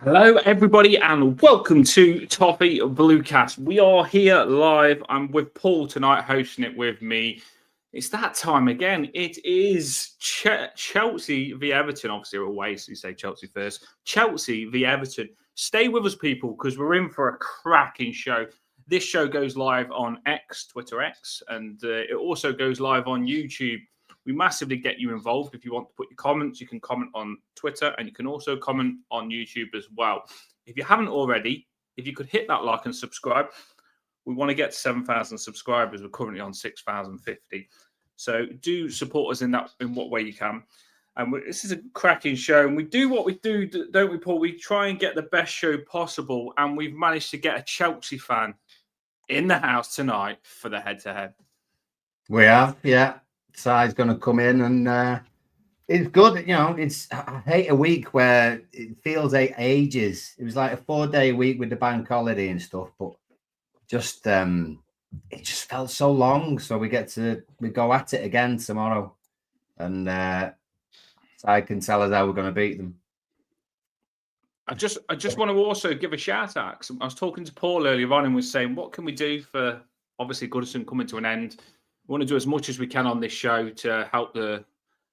Hello, everybody, and welcome to Toffee Bluecast. We are here live. I'm with Paul tonight, hosting it with me. It's that time again. It is Chelsea v Everton. Obviously, we're away, so you say Chelsea first. Chelsea v Everton. Stay with us, people, because we're in for a cracking show. This show goes live on X, Twitter X, and it also goes live on YouTube. We massively get you involved. If you want to put your comments, you can comment on Twitter and you can also comment on YouTube as well. If you haven't already, if you could hit that like and subscribe, we want to get to 7,000 subscribers. We're currently on 6,050. So do support us in what way you can. And this is a cracking show. And we do what we do, don't we, Paul? We try and get the best show possible. And we've managed to get a Chelsea fan in the house tonight for the head-to-head. We have, yeah. Si's going to come in and it's good. I hate a week where it feels like ages. It was like a 4-day week with the bank holiday and stuff, but just it just felt so long. So we go at it again tomorrow, and Si can tell us how we're going to beat them. I just want to also give a shout out. I was talking to Paul earlier on and was saying, what can we do for obviously Goodison coming to an end? We want to do as much as we can on this show to help the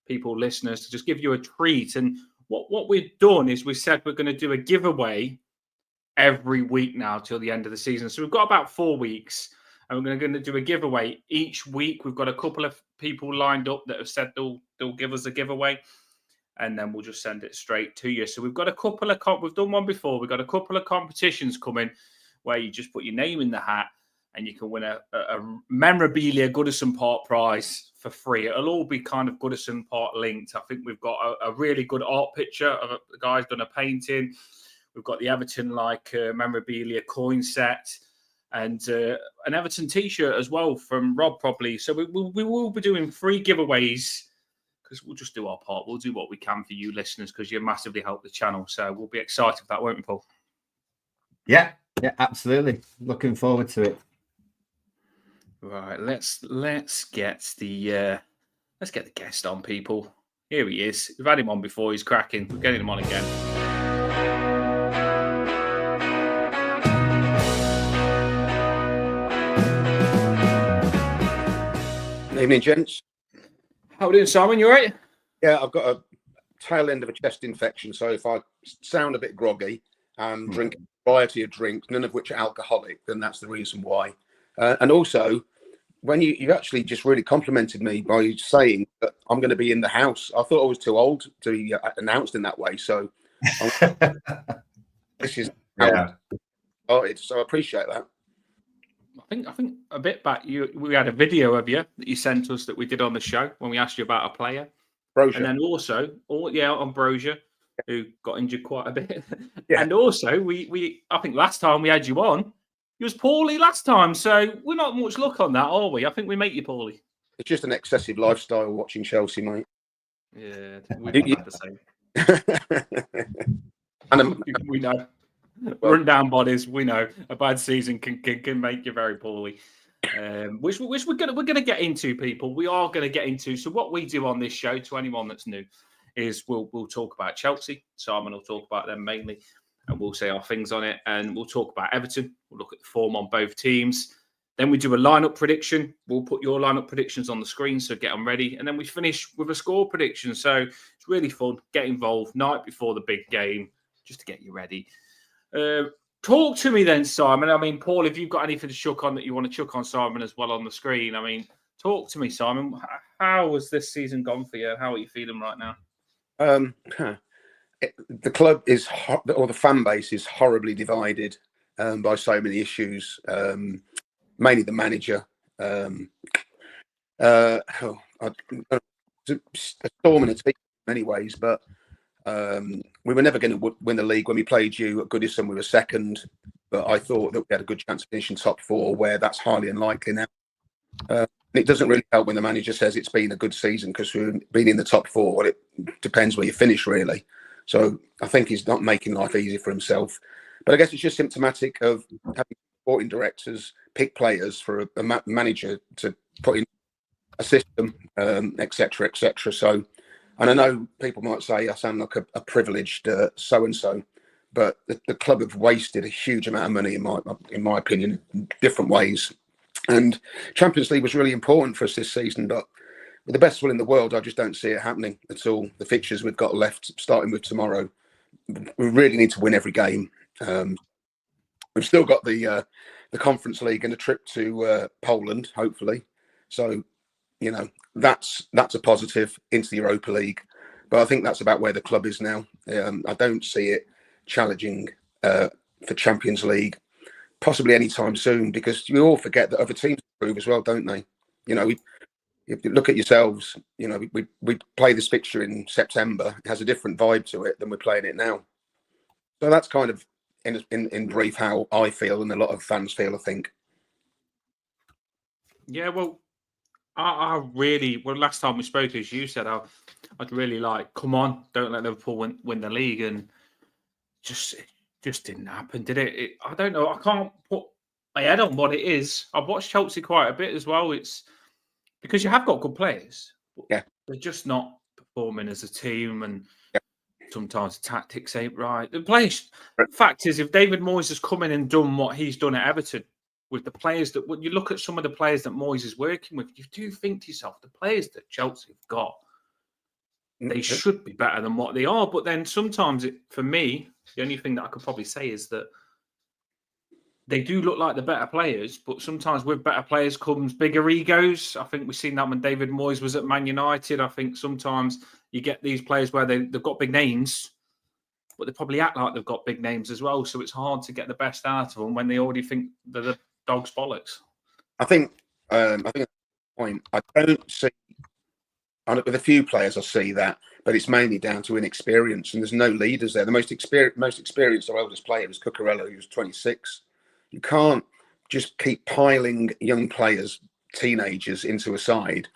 people, listeners, to just give you a treat. And what we've done is we said we're going to do a giveaway every week now till the end of the season. So we've got about 4 weeks, and we're going to do a giveaway each week. We've got a couple of people lined up that have said they'll give us a giveaway, and then we'll just send it straight to you. So we've got a couple of we've done one before. We've got a couple of competitions coming where you just put your name in the hat, and you can win a memorabilia Goodison Park prize for free. It'll all be kind of Goodison Park linked. I think we've got a really good art picture of the guy's done a painting. We've got the Everton memorabilia coin set and an Everton T-shirt as well from Rob probably. So we will be doing free giveaways because we'll just do our part. We'll do what we can for you listeners because you massively help the channel. So we'll be excited for that, won't we, Paul? Yeah, absolutely. Looking forward to it. Right, let's get the guest on, people. Here he is. We've had him on before. He's cracking. We're getting him on again. Good evening, gents. How are we doing, Simon? You all right? Yeah, I've got a tail end of a chest infection, so if I sound a bit groggy and drink a variety of drinks, none of which are alcoholic, then that's the reason why. And also, when you actually just really complimented me by saying that I'm going to be in the house, I thought I was too old to be announced in that way. So this is so I appreciate that. I think a bit back, we had a video of you that you sent us that we did on the show when we asked you about a player, Brozier. And then also, on Brozier, who got injured quite a bit, and also we I think last time we had you on. You was poorly last time, so we're not much luck on that, are we? I think we make you poorly. It's just an excessive lifestyle watching Chelsea, mate. Yeah, we've had the same. We know. Run down bodies, we know. A bad season can make you very poorly. Which we're gonna get into, people. We are gonna get into. So what we do on this show, to anyone that's new, is we'll talk about Chelsea. Simon will talk about them mainly. And we'll say our things on it, and we'll talk about Everton. We'll look at the form on both teams. Then we do a lineup prediction. We'll put your lineup predictions on the screen, so get them ready. And then we finish with a score prediction. So it's really fun. Get involved night before the big game, just to get you ready. Talk to me then, Simon. I mean, Paul, if you've got anything to chuck on that you want to chuck on Simon as well on the screen, I mean, talk to me, Simon. How has this season gone for you? How are you feeling right now? The club is, or the fan base is horribly divided by so many issues, mainly the manager. A storm in a team in many ways, but we were never going to win the league. When we played you at Goodison, we were second, but I thought that we had a good chance of finishing top four, where that's highly unlikely now. It doesn't really help when the manager says it's been a good season because we've been in the top four. Well, it depends where you finish, really. So I think he's not making life easy for himself. But I guess it's just symptomatic of having sporting directors pick players for a manager to put in a system, etc., etc. So, and I know people might say I sound like a privileged so-and-so, but the club have wasted a huge amount of money, in my opinion, in different ways. And Champions League was really important for us this season, but with the best will in the world, I just don't see it happening at all. The fixtures we've got left, starting with tomorrow, we really need to win every game. We've still got the Conference League and a trip to Poland, hopefully. So, you know, that's a positive into the Europa League. But I think that's about where the club is now. I don't see it challenging for Champions League, possibly anytime soon, because you all forget that other teams improve as well, don't they? You know, if you look at yourselves, you know, we play this fixture in September. It has a different vibe to it than we're playing it now. So that's kind of, in brief, how I feel and a lot of fans feel, I think. Yeah, well, I really, well, last time we spoke, as you said, I'd really like, come on, don't let Liverpool win the league, and just didn't happen, did it? I don't know. I can't put my head on what it is. I've watched Chelsea quite a bit as well. It's because you have got good players, but Yeah, they're just not performing as a team, and yeah, sometimes the tactics ain't right. The players. Right. Fact is, if David Moyes has come in and done what he's done at Everton with the players that, when you look at some of the players that Moyes is working with, you do think to yourself, the players that Chelsea have got, they should be better than what they are. But then sometimes, for me, the only thing that I could probably say is that they do look like the better players, but sometimes with better players comes bigger egos. I think we've seen that when David Moyes was at Man United. I think sometimes you get these players where they've got big names, but they probably act like they've got big names as well. So it's hard to get the best out of them when they already think they're the dog's bollocks. I think at the point, I don't see, with a few players I see that, but it's mainly down to inexperience, and there's no leaders there. The most experienced or oldest player was Cucurella, who was 26. You can't just keep piling young players, teenagers, into a side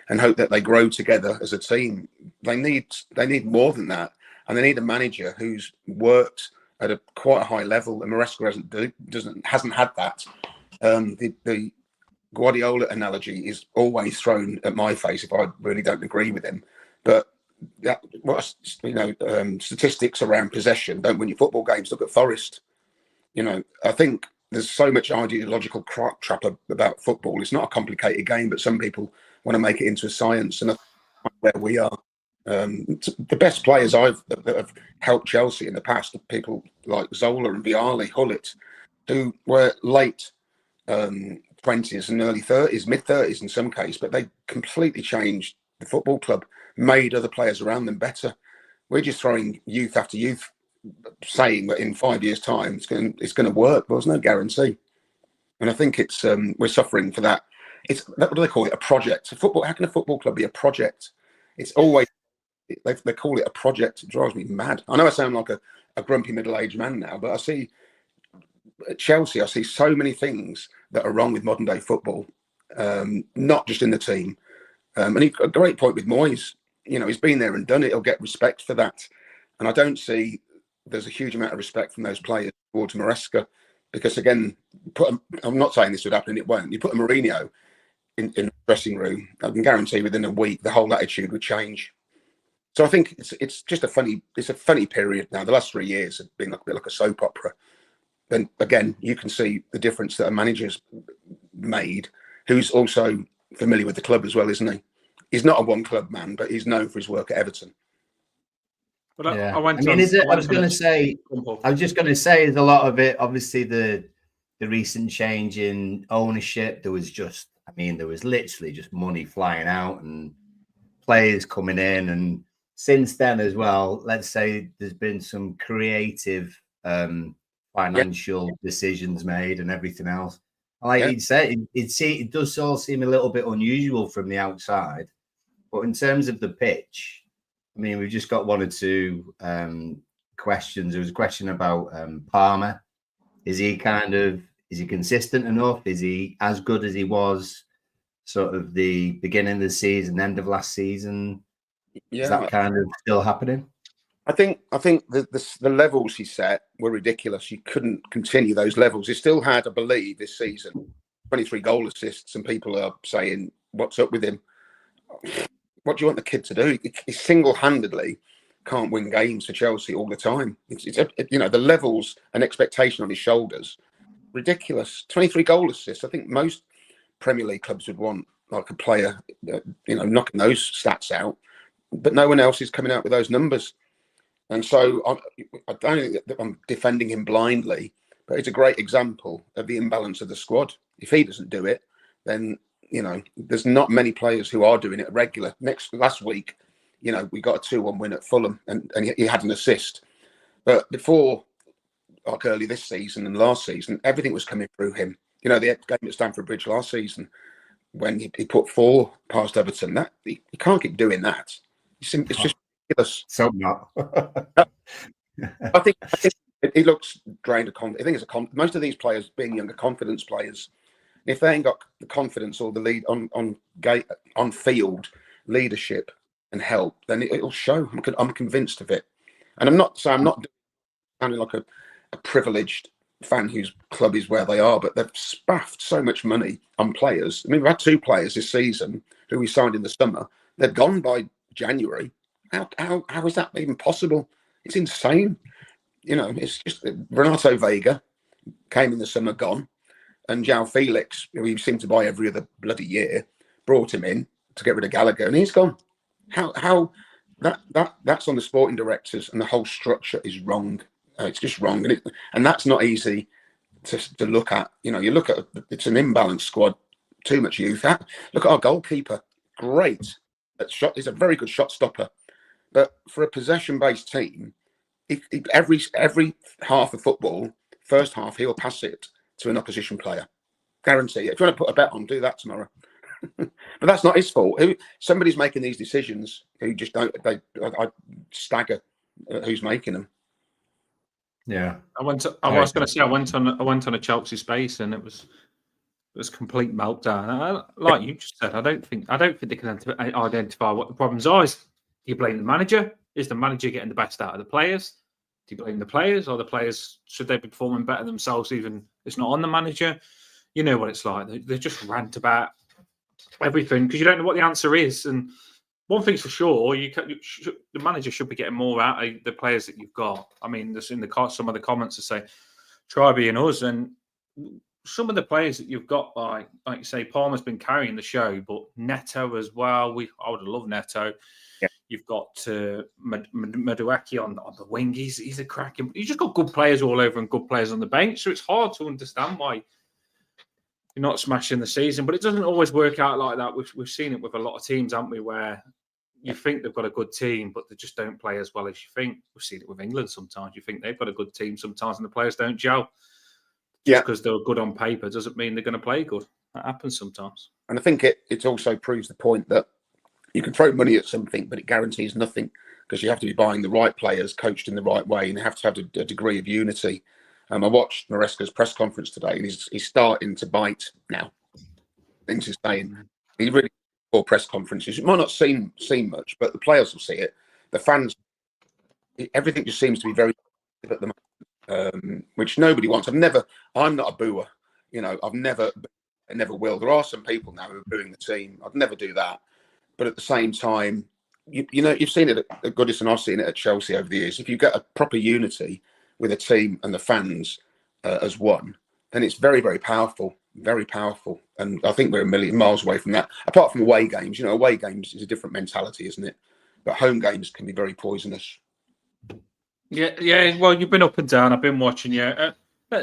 and hope that they grow together as a team. They need more than that, and they need a manager who's worked at quite a high level. And Maresca hasn't had that. The Guardiola analogy is always thrown at my face if I really don't agree with him. But statistics around possession don't win your football games. Look at Forest. You know, I think there's so much ideological crap about football. It's not a complicated game, but some people want to make it into a science, and that's where we are. The best players that have helped Chelsea in the past are people like Zola and Vialli, Hullet, who were late 20s and early 30s, mid 30s in some case, but they completely changed the football club, made other players around them better. We're just throwing youth after youth, saying that in 5 years' time it's going to work. Well, there's no guarantee, and I think it's we're suffering for that. What do they call it? A project. How can a football club be a project? It's always they call it a project. It drives me mad. I know I sound like a grumpy middle-aged man now, but I see at Chelsea, I see so many things that are wrong with modern day football, not just in the team. And a great point with Moyes. You know, he's been there and done it. He'll get respect for that, and I don't see there's a huge amount of respect from those players towards Maresca, because again, I'm not saying this would happen, it won't. You put a Mourinho in the dressing room, I can guarantee within a week the whole attitude would change. So I think it's just a funny period now. The last 3 years have been a bit like a soap opera. Then again, you can see the difference that a manager's made, who's also familiar with the club as well, isn't he? He's not a one club man, but he's known for his work at Everton. But yeah. I was just going to say, is a lot of it, obviously, the recent change in ownership. There was literally just money flying out and players coming in. And since then as well, let's say there's been some creative financial decisions made and everything else. Like you'd say, it does all seem a little bit unusual from the outside. But in terms of the pitch, I mean, we've just got one or two questions. There was a question about Palmer. Is he consistent enough? Is he as good as he was sort of the beginning of the season, end of last season? Yeah. Is that kind of still happening? I think the levels he set were ridiculous. You couldn't continue those levels. He still had, I believe, this season 23 goal assists, and people are saying, "What's up with him? What do you want the kid to do?" He single-handedly can't win games for Chelsea all the time. It's the levels and expectation on his shoulders, ridiculous. 23 goal assists. I think most Premier League clubs would want like a player, knocking those stats out, but no one else is coming out with those numbers. And so I don't think that I'm defending him blindly, but it's a great example of the imbalance of the squad. If he doesn't do it, then there's not many players who are doing it regular. Last week, we got a 2-1 win at Fulham, and he had an assist. But before, like early this season and last season, everything was coming through him. The game at Stamford Bridge last season, when he put 4 past Everton, that he can't keep doing that. It's just ridiculous. So not. I think he looks drained of confidence. I think it's most of these players being younger confidence players. If they ain't got the confidence or the lead on field leadership and help, then it'll show. I'm convinced of it, and I'm not sounding like a privileged fan whose club is where they are, but they've spaffed so much money on players. I mean, we've had 2 players this season who we signed in the summer. They're gone by January. How is that even possible? It's insane. It's just Renato Vega came in the summer, gone. And João Felix, who we seem to buy every other bloody year, brought him in to get rid of Gallagher, and he's gone. How that's on the sporting directors, and the whole structure is wrong. It's just wrong, and that's not easy to look at. You look at it's an imbalanced squad, too much youth. Look at our goalkeeper, great at shot. He's a very good shot stopper, but for a possession-based team, every half of football, first half he'll pass it to an opposition player. Guarantee it. If you want to put a bet on, do that tomorrow. But that's not his fault. Somebody's making these decisions who just don't. I stagger at who's making them. Yeah, I was going to say I went on a Chelsea space, and it was complete meltdown. Like you just said, I don't think they can identify what the problems are. Do you blame the manager? Is the manager getting the best out of the players? Do you blame the players, or the players, should they be performing better themselves even if it's not on the manager? You know what it's like. They just rant about everything because you don't know what the answer is. And one thing's for sure, the manager should be getting more out of the players that you've got. I mean, there's some of the comments that say, try being us. And some of the players that you've got, like you say, Palmer's been carrying the show, but Neto as well. I would have loved Neto. Yeah. You've got Madueke on the wing. He's a cracking. You just got good players all over and good players on the bench. So it's hard to understand why you're not smashing the season. But it doesn't always work out like that. We've seen it with a lot of teams, haven't we? Where you think they've got a good team, but they just don't play as well as you think. We've seen it with England sometimes. You think they've got a good team sometimes, and the players don't gel. Just because they're good on paper doesn't mean they're going to play good. That happens sometimes. And I think it also proves the point that you can throw money at something, but it guarantees nothing because you have to be buying the right players, coached in the right way, and you have to have a degree of unity. I watched Maresca's press conference today, and he's starting to bite now. Things he's saying. He really poor press conferences. It might not seem much, but the players will see it. The fans, everything just seems to be very at the moment, which nobody wants. I'm not a booer. I never will. There are some people now who are booing the team. I'd never do that. But at the same time, you've seen it at Goodison. I've seen it at Chelsea over the years. If you get a proper unity with a team and the fans as one, then it's very, very powerful. Very powerful. And I think we're a million miles away from that. Apart from away games, away games is a different mentality, isn't it? But home games can be very poisonous. Yeah. Well, you've been up and down. I've been watching you.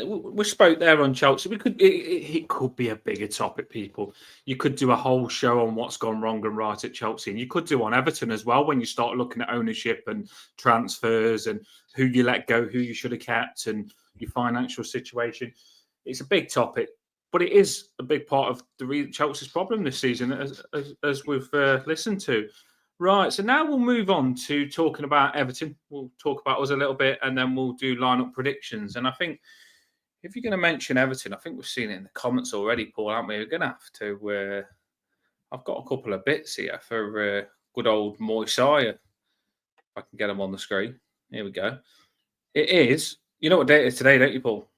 We spoke there on Chelsea. It could be a bigger topic, people. You could do a whole show on what's gone wrong and right at Chelsea, and you could do on Everton as well when you start looking at ownership and transfers and who you let go, who you should have kept, and your financial situation. It's a big topic, but it is a big part of Chelsea's problem this season, as we've listened to. Right, so now we'll move on to talking about Everton. We'll talk about us a little bit, and then we'll do lineup predictions. And I think if you're going to mention Everton, I think we've seen it in the comments already, Paul, aren't we? We're going to have to... I've got a couple of bits here for good old Moisaya. If I can get them on the screen. Here we go. It is... You know what day it is today, don't you, Paul?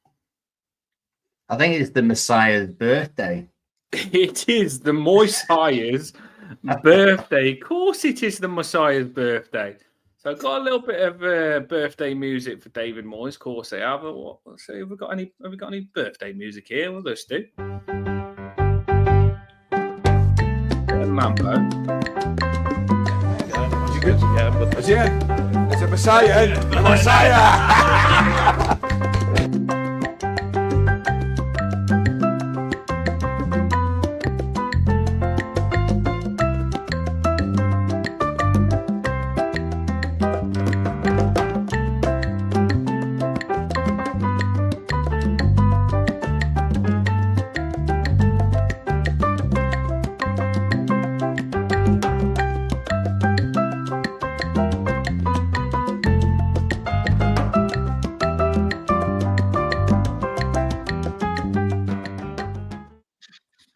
I think it's the Messiah's birthday. It is the Moissa's birthday. Of course it is the Messiah's birthday. So I've got a little bit of birthday music for David Moyes. Of course, I have. Let's see, have we got any birthday music here? Well, let's do. Mambo. Yeah, but it's a Messiah. The Messiah.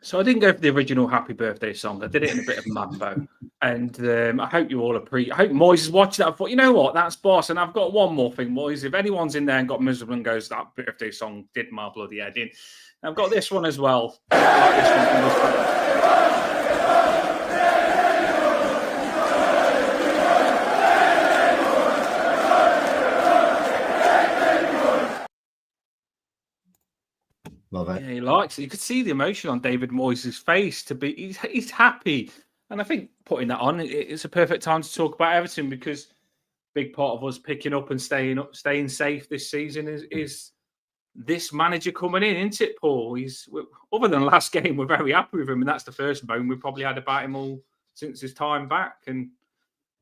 So I didn't go for the original Happy Birthday song. I did it in a bit of mambo. And I hope you all appreciate. I hope Moyes is watching that. I thought, you know what, that's boss. And I've got one more thing, Moyes. If anyone's in there and got miserable and goes, that birthday song did my bloody head in. I've got this one as well. I like this one from this one. Love it. Yeah, he likes it. You could see the emotion on David Moyes' face. He's happy, and I think putting that on, it's a perfect time to talk about Everton because big part of us picking up and staying safe this season is this manager coming in, isn't it, Paul? Other than last game, we're very happy with him, and that's the first bone we probably had about him all since his time back. And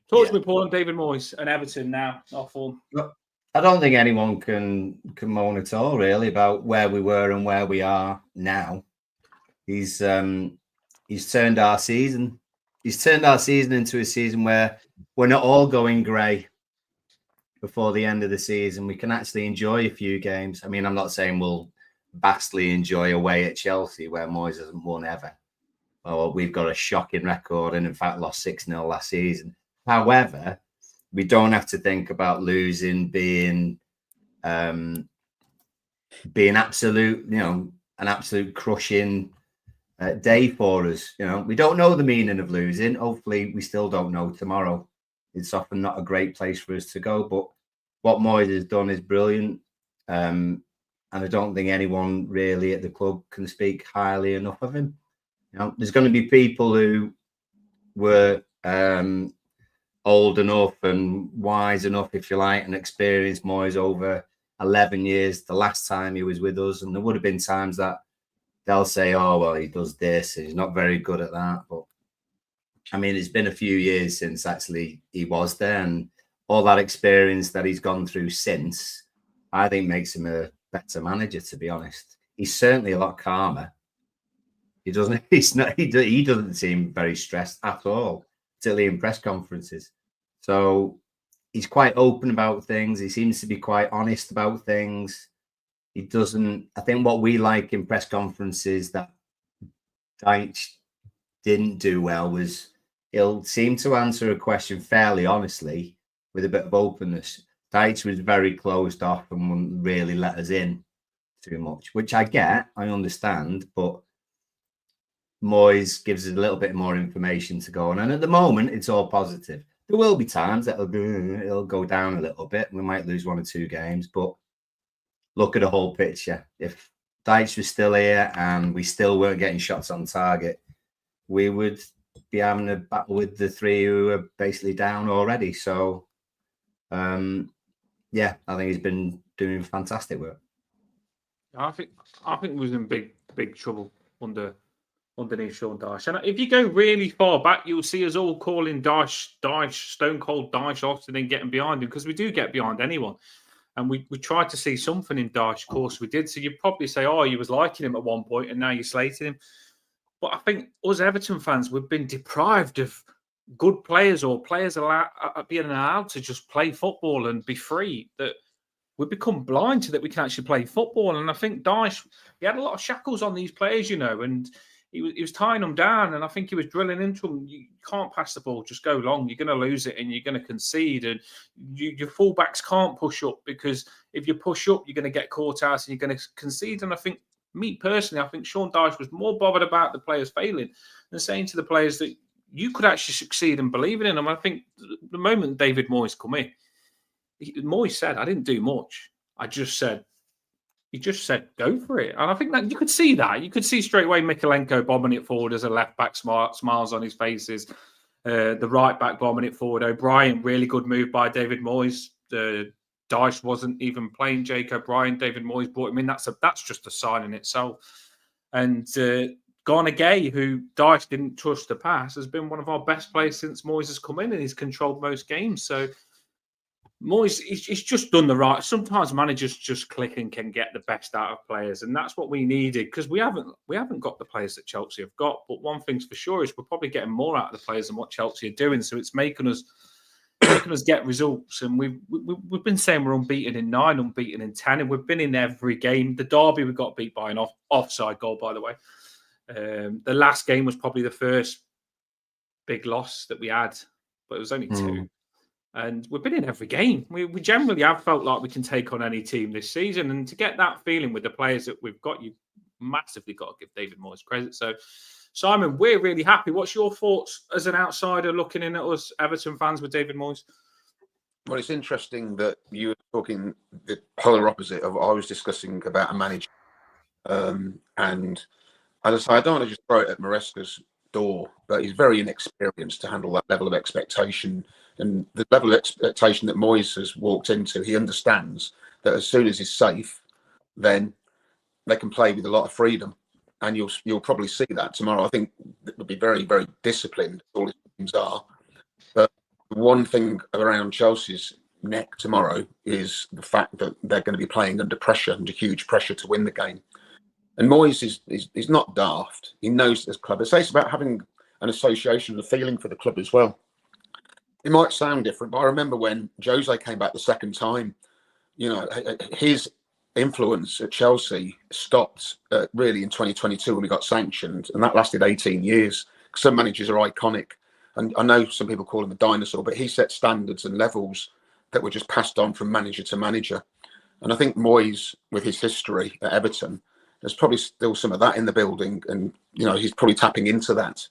talk to me, Paul, on David Moyes and Everton now. Off form. I don't think anyone can moan at all, really, about where we were and where we are now. He's turned our season. He's turned our season into a season where we're not all going grey before the end of the season. We can actually enjoy a few games. I mean, I'm not saying we'll vastly enjoy away at Chelsea, where Moyes hasn't won ever. Well, we've got a shocking record and, in fact, lost 6-0 last season. However, we don't have to think about losing being absolute, an absolute crushing day for us. We don't know the meaning of losing. Hopefully, we still don't know tomorrow. It's often not a great place for us to go. But what Moyes has done is brilliant, and I don't think anyone really at the club can speak highly enough of him. There's going to be people who were old enough and wise enough, if you like, and experienced Moyes over 11 years, the last time he was with us. And there would have been times that they'll say, oh, well, he does this, and he's not very good at that. But, I mean, it's been a few years since actually he was there. And all that experience that he's gone through since, I think makes him a better manager, to be honest. He's certainly a lot calmer. He doesn't seem very stressed at all, particularly in press conferences. So he's quite open about things. He seems to be quite honest about things. He doesn't. I think what we like in press conferences that Dyche didn't do well was he'll seem to answer a question fairly honestly with a bit of openness. Dyche was very closed off and wouldn't really let us in too much, which I get, I understand, but Moyes gives us a little bit more information to go on. And at the moment, it's all positive. There will be times that it'll go down a little bit. We might lose 1 or 2 games, but look at the whole picture. If Dyche was still here and we still weren't getting shots on target, we would be having a battle with the 3 who are basically down already. So, I think he's been doing fantastic work. I think we was in big trouble underneath Sean Dyche. And if you go really far back, you'll see us all calling Dyche, Stone Cold Dyche often and getting behind him, because we do get behind anyone. And we tried to see something in Dyche, of course we did. So you'd probably say, oh, you was liking him at one point and now you're slating him. But I think us Everton fans, we've been deprived of good players or players being allowed to just play football and be free, that we've become blind to that we can actually play football. And I think Dyche, he had a lot of shackles on these players, and he was tying them down, and I think he was drilling into them. You can't pass the ball, just go long. You're going to lose it and you're going to concede. And your fullbacks can't push up, because if you push up, you're going to get caught out and you're going to concede. And I think, me personally, I think Sean Dyche was more bothered about the players failing than saying to the players that you could actually succeed in believing in them. I think the moment David Moyes come in, Moyes said, "I didn't do much. He just said, go for it." And I think that you could see that. You could see straight away Mikalenko bombing it forward as a left back, smiles on his faces. The right back bombing it forward. O'Brien, really good move by David Moyes. Dyche wasn't even playing Jake O'Brien. David Moyes brought him in. That's just a sign in itself. And Garner Gay, who Dyche didn't trust to pass, has been one of our best players since Moyes has come in, and he's controlled most games. So Moyes, he's just done the right. Sometimes managers just click and can get the best out of players, and that's what we needed, because we haven't got the players that Chelsea have got. But one thing's for sure is we're probably getting more out of the players than what Chelsea are doing. So it's making us get results. And we've been saying we're unbeaten in 9, unbeaten in 10, and we've been in every game. The derby, we got beat by an offside goal, by the way. The last game was probably the first big loss that we had, but it was only 2. And we've been in every game. We generally have felt like we can take on any team this season. And to get that feeling with the players that we've got, you've massively got to give David Moyes credit. So, Simon, we're really happy. What's your thoughts as an outsider looking in at us Everton fans with David Moyes? Well, it's interesting that you were talking the polar opposite of what I was discussing about a manager. And as I say, I don't want to just throw it at Maresca's door, but he's very inexperienced to handle that level of expectation. And the level of expectation that Moyes has walked into, he understands that as soon as he's safe, then they can play with a lot of freedom. And you'll probably see that tomorrow. I think it will be very, very disciplined, all his teams are. But one thing around Chelsea's neck tomorrow is the fact that they're going to be playing under pressure, under huge pressure to win the game. And Moyes is not daft. He knows this club. It's about having an association, a feeling for the club as well. It might sound different, but I remember when Jose came back the second time, his influence at Chelsea stopped really in 2022 when we got sanctioned, and that lasted 18 years. Some managers are iconic, and I know some people call him a dinosaur, but he set standards and levels that were just passed on from manager to manager. And I think Moyes, with his history at Everton, there's probably still some of that in the building, and he's probably tapping into that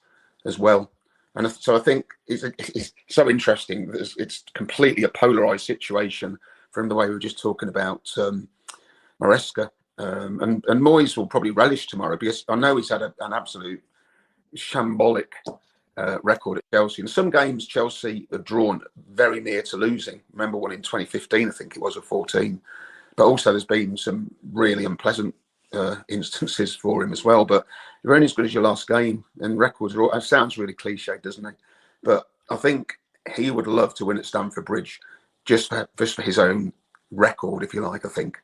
as well. And so I think it's so interesting that it's completely a polarised situation from the way we were just talking about Maresca. And Moyes will probably relish tomorrow, because I know he's had an absolute shambolic record at Chelsea. In some games, Chelsea have drawn very near to losing. Remember one in 2015, I think it was, or 14. But also there's been some really unpleasant instances for him as well. But you're only as good as your last game, and records are all, it sounds really cliche, doesn't it? But I think he would love to win at Stamford Bridge just for his own record, if you like, I think.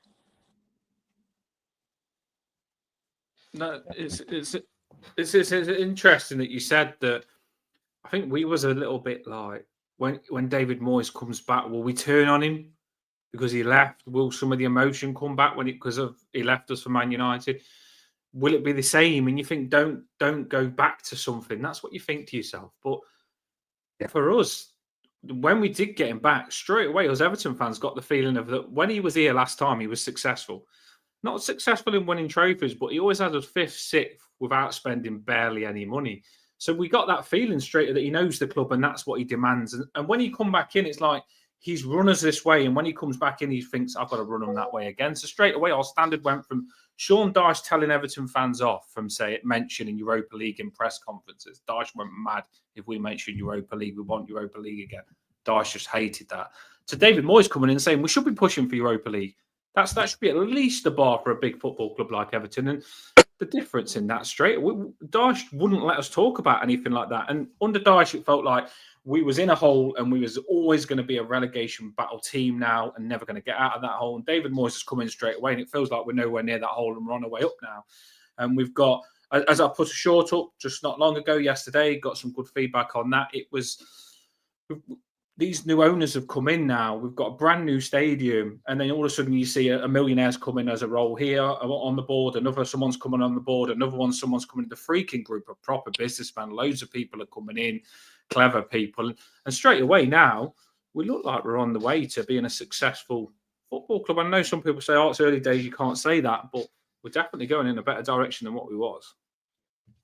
No, it's interesting that you said that. I think we was a little bit like when David Moyes comes back, will we turn on him because he left? Will some of the emotion come back because he left us for Man United? Will it be the same? And you think, don't go back to something. That's what you think to yourself. But for us, when we did get him back, straight away, us Everton fans got the feeling of that when he was here last time, he was successful. Not successful in winning trophies, but he always had us 5th, 6th without spending barely any money. So we got that feeling straight that he knows the club and that's what he demands. And when he come back in, it's like he's run us this way. And when he comes back in, he thinks, I've got to run them that way again. So straight away, our standard went from Sean Dyche telling Everton fans off from, mentioning Europa League in press conferences. Dyche went mad if we mention Europa League. We want Europa League again. Dyche just hated that. So David Moyes coming in and saying, we should be pushing for Europa League. That should be at least a bar for a big football club like Everton. And the difference in that Dyche wouldn't let us talk about anything like that. And under Dyche, it felt like we was in a hole and we was always going to be a relegation battle team now and never going to get out of that hole. And David Moyes has come in straight away, and it feels like we're nowhere near that hole and we're on our way up now. And we've got, as I put a short up just not long ago yesterday, got some good feedback on that. It was, these new owners have come in now. We've got a brand new stadium, and then all of a sudden you see a millionaire's come in as a role here on the board. Someone's coming on the board. Someone's coming in. The freaking group of proper businessmen. Loads of people are coming in, clever people, and straight away now we look like we're on the way to being a successful football club. I know some people say, "Oh, it's early days. You can't say that," but we're definitely going in a better direction than what we was.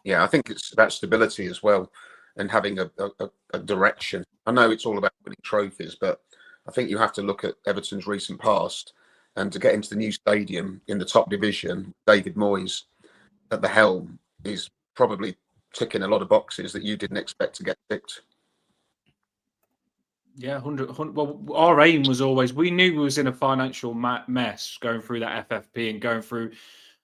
Yeah, I think it's about stability as well. and having a direction. I know it's all about winning trophies, but I think you have to look at Everton's recent past, and to get into the new stadium in the top division, David Moyes at the helm is probably ticking a lot of boxes that you didn't expect to get ticked. Yeah, 100. Well, our aim was always, we knew we was in a financial mess going through that FFP and going through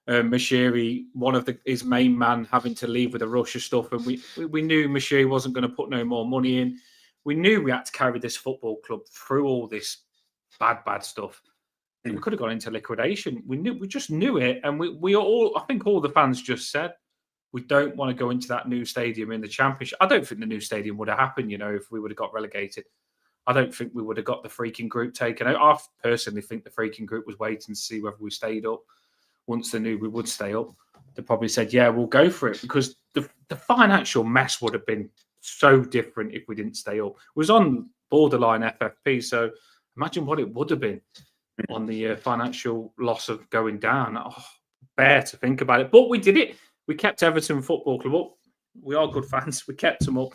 Mashiri, one of his main man having to leave with the Russia stuff, and we knew Mashiri wasn't going to put no more money in. We knew we had to carry this football club through all this bad stuff. We could have gone into liquidation. We just knew it, and we all, I think all the fans just said, we don't want to go into that new stadium in the Championship. I don't think the new stadium would have happened, if we would have got relegated. I don't think we would have got the freaking group taken out. I personally think the freaking group was waiting to see whether we stayed up. Once they knew we would stay up, they probably said, yeah, we'll go for it, because the financial mess would have been so different if we didn't stay up. It was on borderline FFP, so imagine what it would have been on the financial loss of going down. Oh, bear to think about it. But we did it. We kept Everton Football Club up. We are good fans. We kept them up.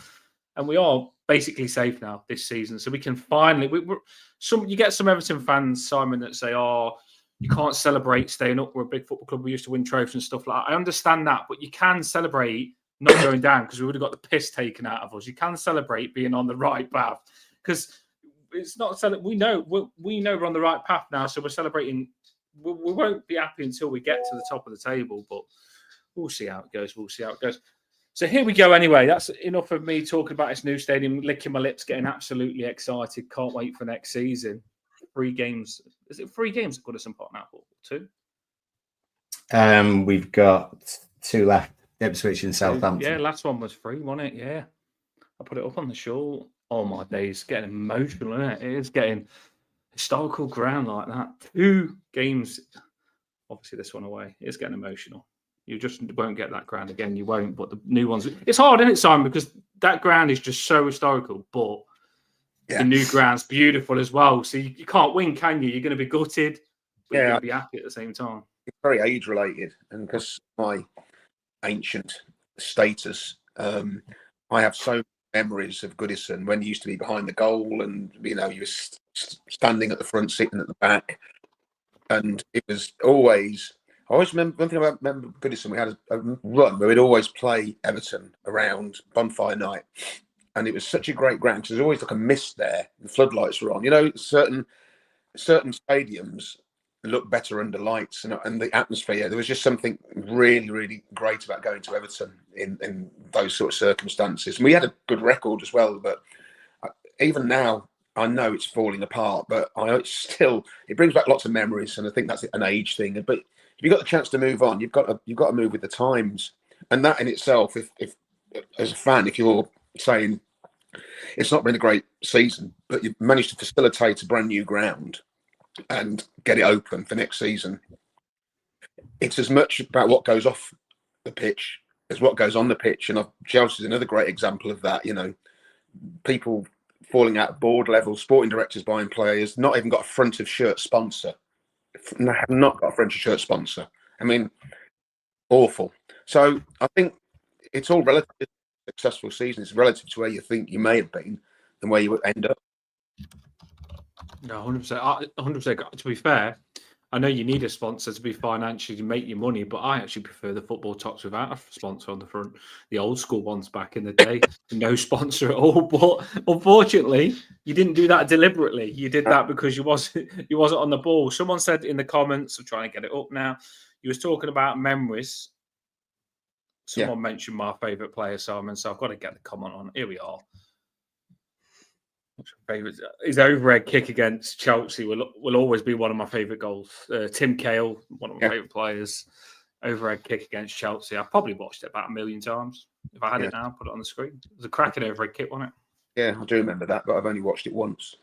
And we are basically safe now this season. So we can finally... you get some Everton fans, Simon, that say, oh, you can't celebrate staying up. We're a big football club. We used to win trophies and stuff like that. I understand that, but you can celebrate not going down, because we would have got the piss taken out of us. You can celebrate being on the right path, because it's not... We know we're on the right path now, so we're celebrating. We won't be happy until we get to the top of the table, but we'll see how it goes. So here we go anyway. That's enough of me talking about this new stadium, licking my lips, getting absolutely excited. Can't wait for next season. 3 games. Is it 3 games at Goodison Park now? 2? We've got 2 left. Ipswich and Southampton. Yeah, last one was 3, wasn't it? Yeah. I put it up on the show. Oh my days. Getting emotional, isn't it? It is getting historical ground like that. 2 games. Obviously this one away. It's getting emotional. You just won't get that ground again. You won't. But the new ones, it's hard, isn't it, Simon? Because that ground is just so historical. But the new ground's beautiful as well. So you can't win, can you? You're going to be gutted, but you're going to be happy at the same time. It's very age related, and because my ancient status, I have so many memories of Goodison when you used to be behind the goal, and you were standing at the front, sitting at the back, and it was always. I always remember one thing about Goodison. We had a run where we'd always play Everton around bonfire night, and it was such a great ground because there's always like a mist there. The floodlights were on. Certain stadiums look better under lights and the atmosphere. There was just something really, really great about going to Everton in those sort of circumstances. And we had a good record as well, but even now. I know it's falling apart, but it brings back lots of memories, and I think that's an age thing. But if you've got the chance to move on, you've got to move with the times, and that in itself, if as a fan, if you're saying it's not been a great season, but you've managed to facilitate a brand new ground and get it open for next season, it's as much about what goes off the pitch as what goes on the pitch. And Chelsea's another great example of that. People falling out of board level, sporting directors buying players, not even got a front of shirt sponsor. Have not got a front of shirt sponsor. I mean, awful. So I think it's all relative to a successful season. It's relative to where you think you may have been and where you would end up. No, 100%. 100%. To be fair, I know you need a sponsor to be financially to make your money, but I actually prefer the football tops without a sponsor on the front. The old school ones back in the day, no sponsor at all. But unfortunately, you didn't do that deliberately. You did that because you wasn't on the ball. Someone said in the comments, I'm trying to get it up now. You was talking about memories. Someone mentioned my favourite player, Simon. So I've got to get the comment on. Here we are. His overhead kick against Chelsea will always be one of my favourite goals. Tim Cahill, one of my favourite players. Overhead kick against Chelsea. I've probably watched it about 1 million times. If I had it now, put it on the screen. It was a cracking overhead kick, wasn't it? Yeah, I do remember that, but I've only watched it once.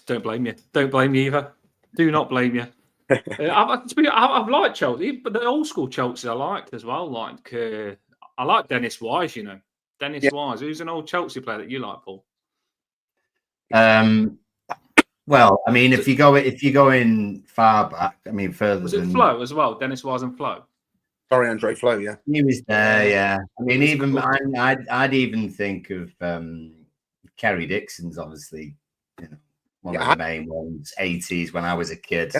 Don't blame you. Don't blame you either. Do not blame you. I've liked Chelsea, but the old school Chelsea I liked as well. I like Dennis Wise, Dennis Wise, who's an old Chelsea player that you like, Paul? Well, I mean, if you go in far back, I mean, further was it than Flo as well? Dennis Wise and Flo. Sorry, Andre Flo. Yeah, he was there. Yeah, I mean, even I'd even think of Kerry Dixon's obviously, you know, one of the main ones. 80s when I was a kid,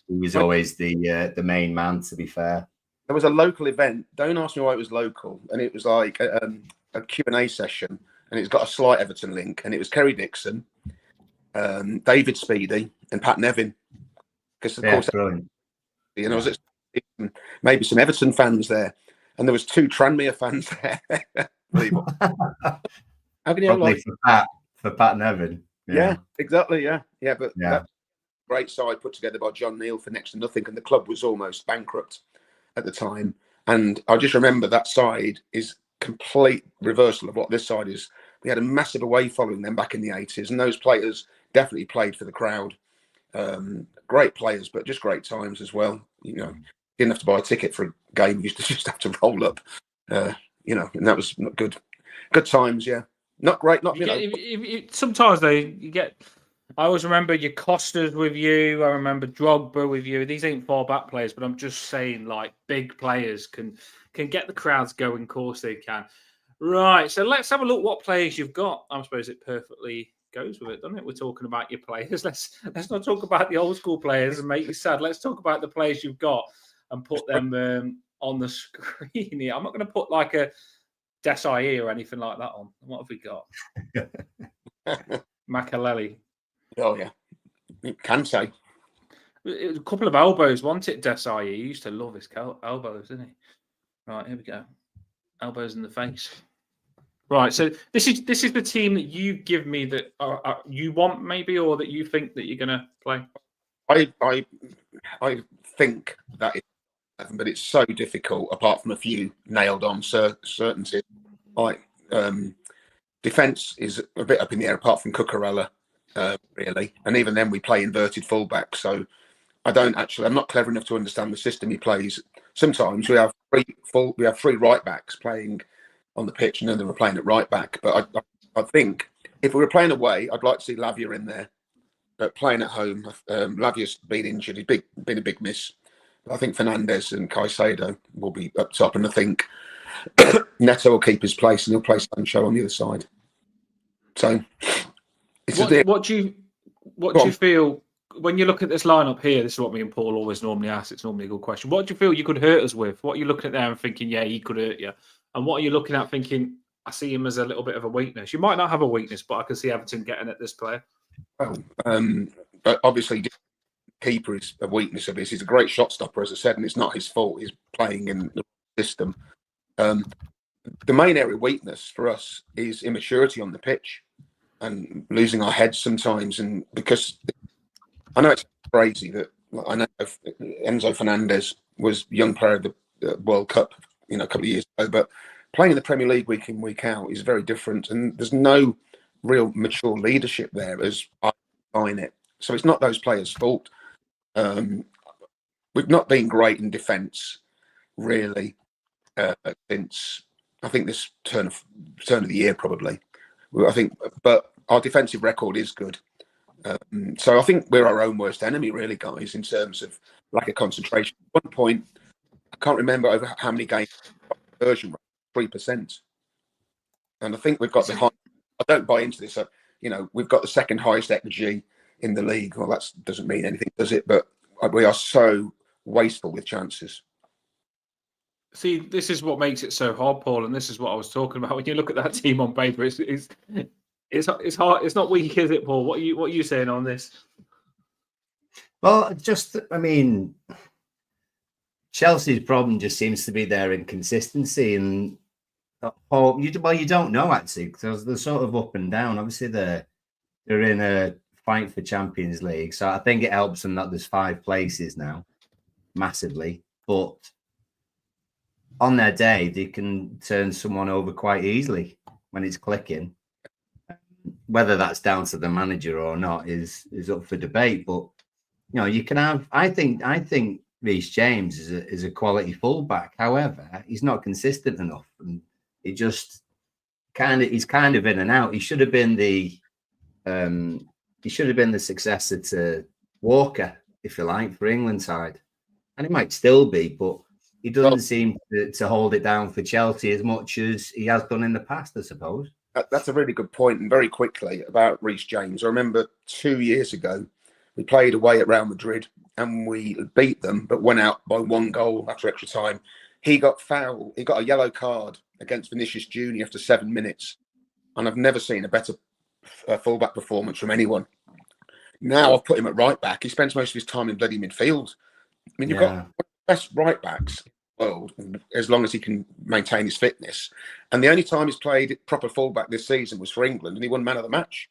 he was always the main man. To be fair, there was a local event. Don't ask me why it was local, and it was like a Q&A session, and it's got a slight Everton link, and it was Kerry Dixon, David Speedy, and Pat Nevin. Because of course, brilliant. You know, was maybe some Everton fans there, and there was 2 Tranmere fans there. How can you Probably for Pat Nevin? Yeah, exactly. Yeah, but that's a great side put together by John Neal for next to nothing, and the club was almost bankrupt at the time. And I just remember that side is complete reversal of what this side is. We had a massive away following them back in the 80s, and those players definitely played for the crowd. Great players, but just great times as well. You know, didn't have to buy a ticket for a game; you used to just have to roll up. You know, and that was good. Good times, yeah. Not great. Not sometimes you get. I always remember your Costas with you. I remember Drogba with you. These ain't far back players, but I'm just saying, like, big players can get the crowds going. Of course they can. Right. So let's have a look what players you've got. I suppose it perfectly goes with it, doesn't it? We're talking about your players. Let's not talk about the old school players and make you sad. Let's talk about the players you've got and put them on the screen here. I'm not going to put like a Desai or anything like that on. What have we got? Makaleli. Oh yeah, you can say. It was a couple of elbows, wasn't it? Desai. He used to love his elbows, didn't he? Right, here we go. Elbows in the face. Right, so this is the team that you give me that you want maybe, or that you think that you're going to play. I think that is, but it's so difficult. Apart from a few nailed on certainties, like defense is a bit up in the air. Apart from Cucurella, really, and even then we play inverted fullback. So I'm not clever enough to understand the system he plays. Sometimes we have three right backs playing on the pitch, and then they were playing at right back. But I think if we were playing away, I'd like to see Lavia in there. But playing at home, Lavia's been injured. He's been a big miss. But I think Fernandez and Caicedo will be up top, and I think Neto will keep his place, and he'll play Sancho on the other side. So, what do you feel when you look at this lineup here? This is what me and Paul always normally ask. It's normally a good question. What do you feel you could hurt us with? What are you looking at there and thinking, yeah, he could hurt you? And what are you looking at thinking, I see him as a little bit of a weakness? You might not have a weakness, but I can see Everton getting at this player. Well, but obviously, keeper is a weakness of his. He's a great shot stopper, as I said, and it's not his fault. He's playing in the system. The main area of weakness for us is immaturity on the pitch and losing our heads sometimes. And because I know it's crazy that I know Enzo Fernandez was young player of the World Cup, a couple of years ago, but playing in the Premier League week in, week out is very different. And there's no real mature leadership there as I find it. So it's not those players' fault. We've not been great in defence, really, since I think this turn of the year, probably. But our defensive record is good. So I think we're our own worst enemy, really, guys, in terms of lack of concentration. At one point, I can't remember over how many games conversion rate, 3%, and I think we've got the high. I don't buy into this. We've got the second highest XG in the league. Well, that doesn't mean anything, does it? But we are so wasteful with chances. See, this is what makes it so hard, Paul, and this is what I was talking about. When you look at that team on paper, it's hard. It's not weak, is it, Paul? What are you saying on this? Well, Chelsea's problem just seems to be their inconsistency, and you don't know actually, because they're sort of up and down. Obviously, they're in a fight for Champions League, so I think it helps them that there's 5 places now, massively. But on their day, they can turn someone over quite easily when it's clicking. Whether that's down to the manager or not is up for debate. But you can have. I think Reece James is a quality fullback. However, he's not consistent enough, and he's kind of in and out. He should have been the successor to Walker, if you like, for England side, and it might still be. But he doesn't seem to hold it down for Chelsea as much as he has done in the past, I suppose. That's a really good point. And very quickly about Reece James, I remember 2 years ago, we played away at Real Madrid and we beat them, but went out by 1 goal after extra time. He got fouled. He got a yellow card against Vinicius Junior after 7 minutes. And I've never seen a better fullback performance from anyone. Now I've put him at right back. He spends most of his time in bloody midfield. I mean, you've got one of the best right backs in the world, as long as he can maintain his fitness. And the only time he's played proper fullback this season was for England, and he won man of the match.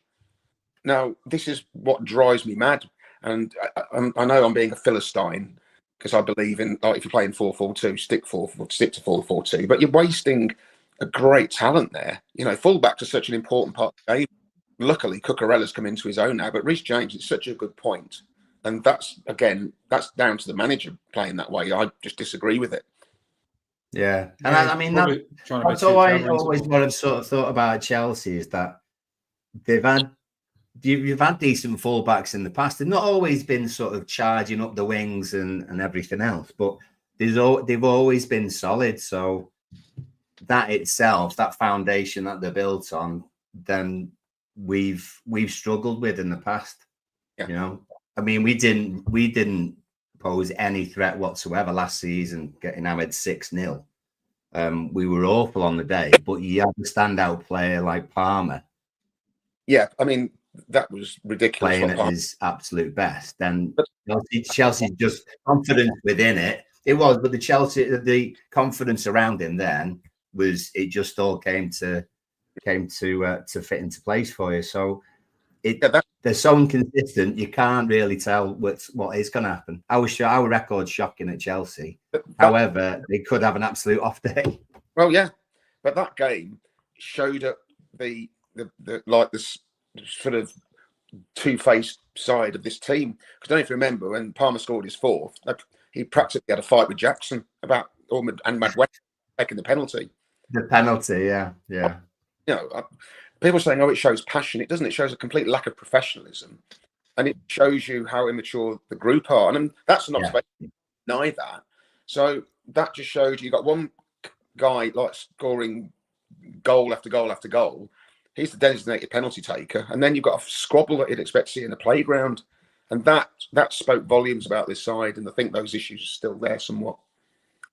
Now, this is what drives me mad. And I know I'm being a Philistine because I believe in, like, if you're playing 4-4-2, stick to 4-4-2. But you're wasting a great talent there. You know, fullbacks are such an important part of the game. Luckily, Cucurella's come into his own now, but Reece James is such a good point. And that's down to the manager playing that way. I just disagree with it. Yeah. And I mean, that's all I always what I've sort of thought about Chelsea is that you've had decent fullbacks in the past. They've not always been sort of charging up the wings and everything else, but they've always been solid. So that itself, that foundation that they're built on, then we've struggled with in the past. Yeah. You know, I mean, we didn't pose any threat whatsoever last season, getting hammered 6-0. We were awful on the day, but you have a standout player like Palmer. Yeah, I mean, that was ridiculous. Playing at his absolute best. Then Chelsea's just confidence within it. It was, but the confidence around him then was, it just all came to fit into place for you. So they're so inconsistent, you can't really tell what is going to happen. Our record's shocking at Chelsea. However, they could have an absolute off day. Well, yeah, but that game showed up the sort of two-faced side of this team. Because I don't know if you remember when Palmer scored his 4th, he practically had a fight with Jackson and Madwell taking the penalty. The penalty, yeah. You know, people are saying, "Oh, it shows passion." It doesn't. It shows a complete lack of professionalism, and it shows you how immature the group are. And that's not supposed to deny that. So that just showed you got one guy like scoring goal after goal after goal. He's the designated penalty taker, and then you've got a squabble that you'd expect to see in the playground, and that spoke volumes about this side. And I think those issues are still there somewhat.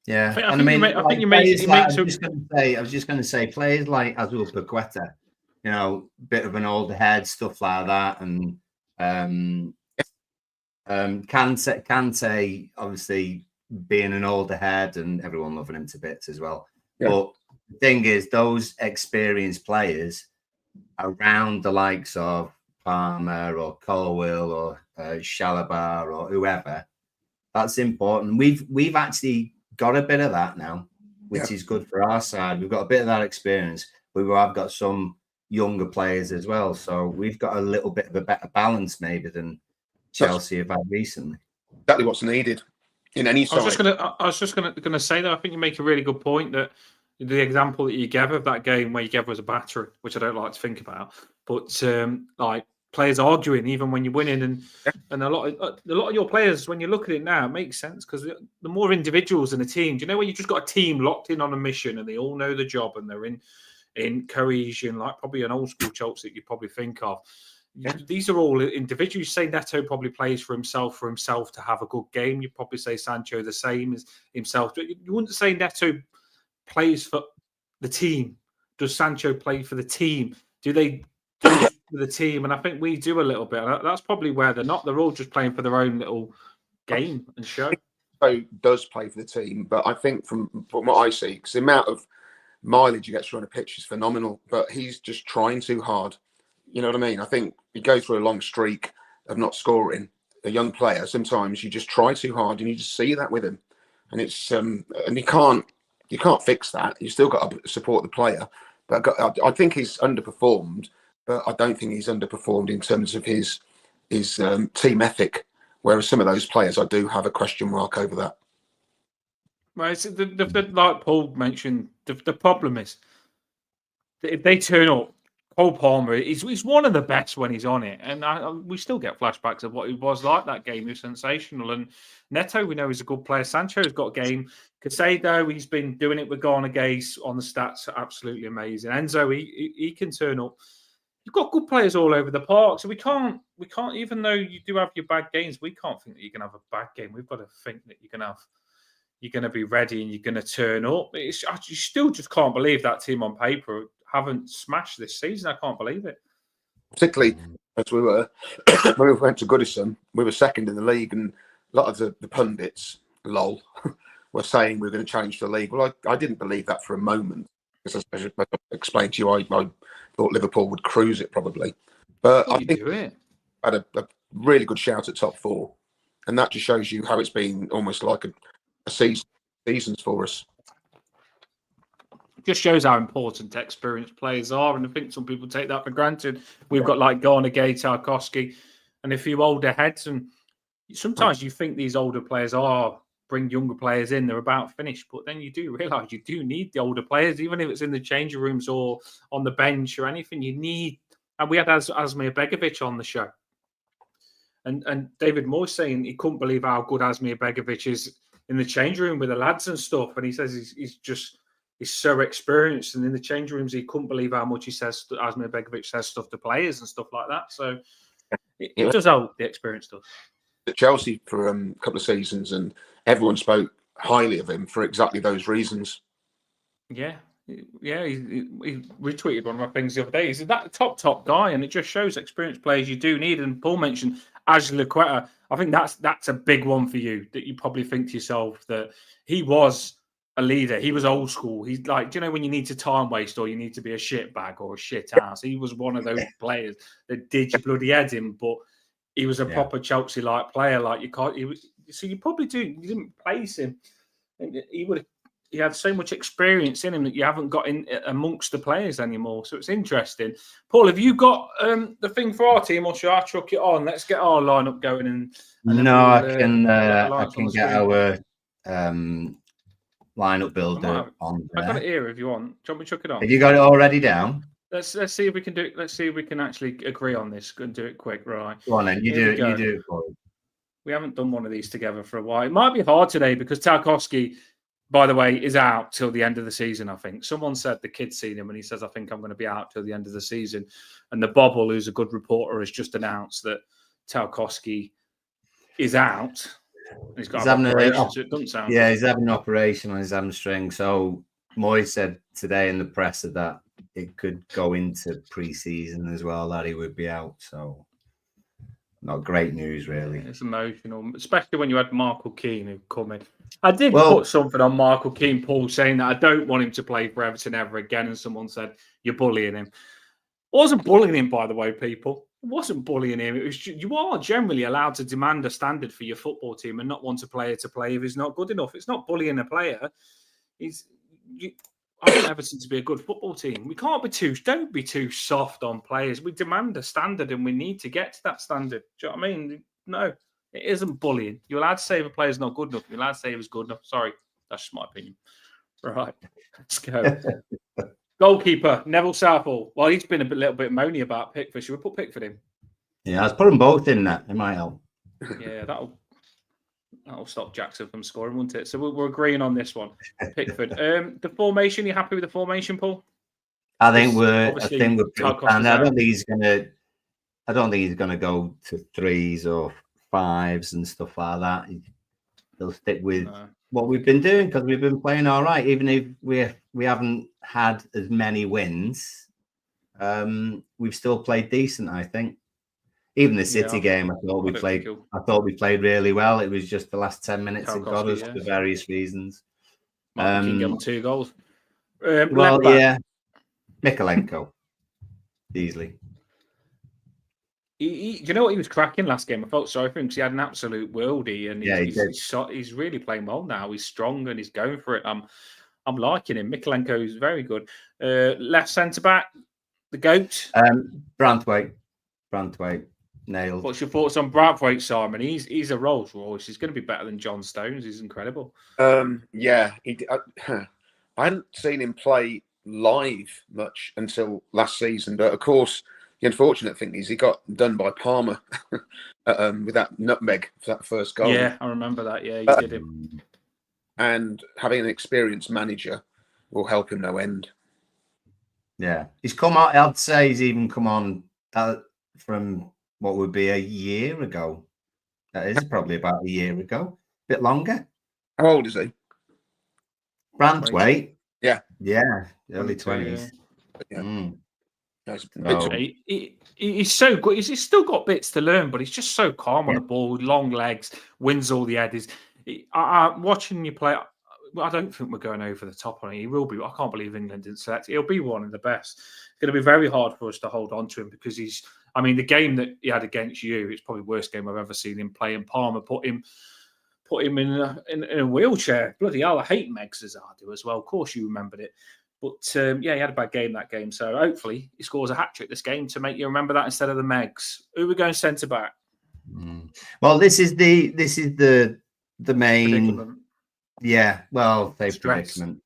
Yeah, I think you made. I was just going to say, players like Azul Paqueta, you know, bit of an older head, stuff like that, and Kante, obviously being an older head, and everyone loving him to bits as well. Yeah. But the thing is, those experienced players around the likes of Palmer or Colwill or Shalabar or whoever, that's important. We've actually got a bit of that now, which is good for our side. We've got a bit of that experience. I've got some younger players as well, so we've got a little bit of a better balance maybe than Chelsea have had recently. Exactly what's needed in any side. I was just gonna say that I think you make a really good point, that the example that you gave of that game where you gave was a battery, which I don't like to think about, but like players arguing even when you're winning, and a lot of your players, when you look at it now, it makes sense because the more individuals in a team, do you know, when you just got a team locked in on a mission and they all know the job and they're in cohesion, like probably an old school Chelsea that you probably think of. Yeah. These are all individuals. You say Neto probably plays for himself to have a good game. You probably say Sancho the same as himself. You wouldn't say Neto plays for the team. Does Sancho play for the team? Do they do it for the team? And I think we do a little bit. That's probably where they're not. They're all just playing for their own little game and show. So does play for the team, but I think from what I see, because the amount of mileage he gets on a pitch is phenomenal, but he's just trying too hard. You know what I mean? I think you go through a long streak of not scoring. A young player, sometimes you just try too hard, and you just see that with him. And it's and you can't fix that. You still got to support the player. But I think he's underperformed, but I don't think he's underperformed in terms of his team ethic. Whereas some of those players, I do have a question mark over that. Right, so like Paul mentioned, the problem is that if they turn up Paul Palmer, he's one of the best when he's on it. And we still get flashbacks of what he was like that game. He was sensational. And Neto, we know he's a good player. Sancho's got game. Casado, he's been doing it with Garnagase on the stats. Absolutely amazing. Enzo, he can turn up. You've got good players all over the park. So we can't, even though you do have your bad games, we can't think that you're going to have a bad game. We've got to think that you're going to be ready and you're going to turn up. You still just can't believe that team on paper haven't smashed this season. I can't believe it. Particularly as we were, when we went to Goodison, we were second in the league, and a lot of the pundits, lol, were saying we were going to challenge the league. Well, I didn't believe that for a moment, because as I explained to you, I thought Liverpool would cruise it probably. But I think we had a really good shout at top four, and that just shows you how it's been almost like a seasons for us. Just shows how important experienced players are, and I think some people take that for granted. We've got like Garnagate, Tarkowski, and a few older heads, and sometimes you think these older players bring younger players in, they're about finished, but then you do realise you do need the older players, even if it's in the changing rooms or on the bench or anything. You need, and we had Asmir Begovic on the show, and David Moore saying he couldn't believe how good Asmir Begovic is in the change room with the lads and stuff, and he says he's so experienced, and in the change rooms, he couldn't believe how much Asmir Begovic says stuff to players and stuff like that. So it does help, the experience stuff. At Chelsea for a couple of seasons, and everyone spoke highly of him for exactly those reasons. Yeah. He retweeted one of my things the other day. He's that top guy, and it just shows experienced players you do need. And Paul mentioned Ashley Laquetta. I think that's a big one for you, that you probably think to yourself that he was a leader. He was old school. He's like, do you know when you need to time waste or you need to be a shit bag or a shit ass? He was one of those players that did your bloody head in, but he was a proper Chelsea-like player. Like you can't. So you probably do. You didn't place him. He had so much experience in him that you haven't got in amongst the players anymore. So it's interesting. Paul, have you got the thing for our team, or should I chuck it on? Let's get our lineup going. And I can get our lineup builder on there. I've got it here if you want. Do you want me to chuck it on? Have you got it already down? Let's see if we can do it. Let's see if we can actually agree on this and do it quick, right? Go on then. You do it for us. We haven't done one of these together for a while. It might be hard today because Tarkowski, by the way, is out till the end of the season, I think. Someone said the kid's seen him and he says, I think I'm going to be out till the end of the season. And the Bobble, who's a good reporter, has just announced that Tarkowski is out. He's got an operation, so it doesn't sound good. He's having an operation on his hamstring. So Moy said today in the press that it could go into pre-season as well, that he would be out. So not great news, really. It's emotional, especially when you had Michael Keane who come in. I did put something on Michael Keane, Paul, saying that I don't want him to play for Everton ever again. And someone said, you're bullying him. I wasn't bullying him, by the way, people. I wasn't bullying him. It was you are generally allowed to demand a standard for your football team and not want a player to play if he's not good enough. It's not bullying a player. I want Everton to be a good football team. We don't be too soft on players. We demand a standard and we need to get to that standard. Do you know what I mean? No, it isn't bullying. You're allowed to say if a player's not good enough. You're allowed to say if he's good enough. Sorry, that's just my opinion. Right, let's go. Goalkeeper, Neville Southall. Well, he's been a little bit moany about Pickford. Should we put Pickford in? Yeah, let's put them both in that. It might help. Yeah, that'll stop Jackson from scoring, won't it? So we're agreeing on this one. Pickford. The formation, you happy with the formation, Paul? I think we're pretty I don't think he's gonna go to threes or fives and stuff like that. He'll stick with what we've been doing because we've been playing all right, even if we haven't had as many wins. We've still played decent, I think. Even the City game, I thought we played really well. It was just the last 10 minutes that got us for various reasons. Can get 2 goals. Mikalenko, easily. You know what? He was cracking last game. I felt sorry for him because he had an absolute worldie, and he's really playing well now. He's strong and he's going for it. I'm liking him. Mikalenko is very good. Left centre back, the goat. Branthwaite. Nailed. What's your thoughts on Branthwaite, Simon? He's a Rolls Royce. He's going to be better than John Stones. He's incredible. I hadn't seen him play live much until last season. But of course, the unfortunate thing is he got done by Palmer with that nutmeg for that first goal. Yeah, I remember that. Yeah, he did him. And having an experienced manager will help him no end. Yeah, he's come on. I'd say he's even come on from what would be a year ago. That is probably about a year ago, a bit longer. How old is he? Brandthwaite. Yeah, early 20s. Yeah. He's so good. He's still got bits to learn, but he's just so calm on the ball, long legs, wins all the headers. Watching you play, I don't think we're going over the top on it. He will be. I can't believe England didn't select. He'll be one of the best. It's going to be very hard for us to hold on to him because he's. I mean, the game that he had against you, it's probably the worst game I've ever seen him play. And Palmer put him in a wheelchair. Bloody hell, I hate Megs as I do as well. Of course, you remembered it. But he had a bad game that game. So hopefully he scores a hat trick this game to make you remember that instead of the Megs. Who are we going centre back? Well, this is the main predicament. Yeah, well, predicament.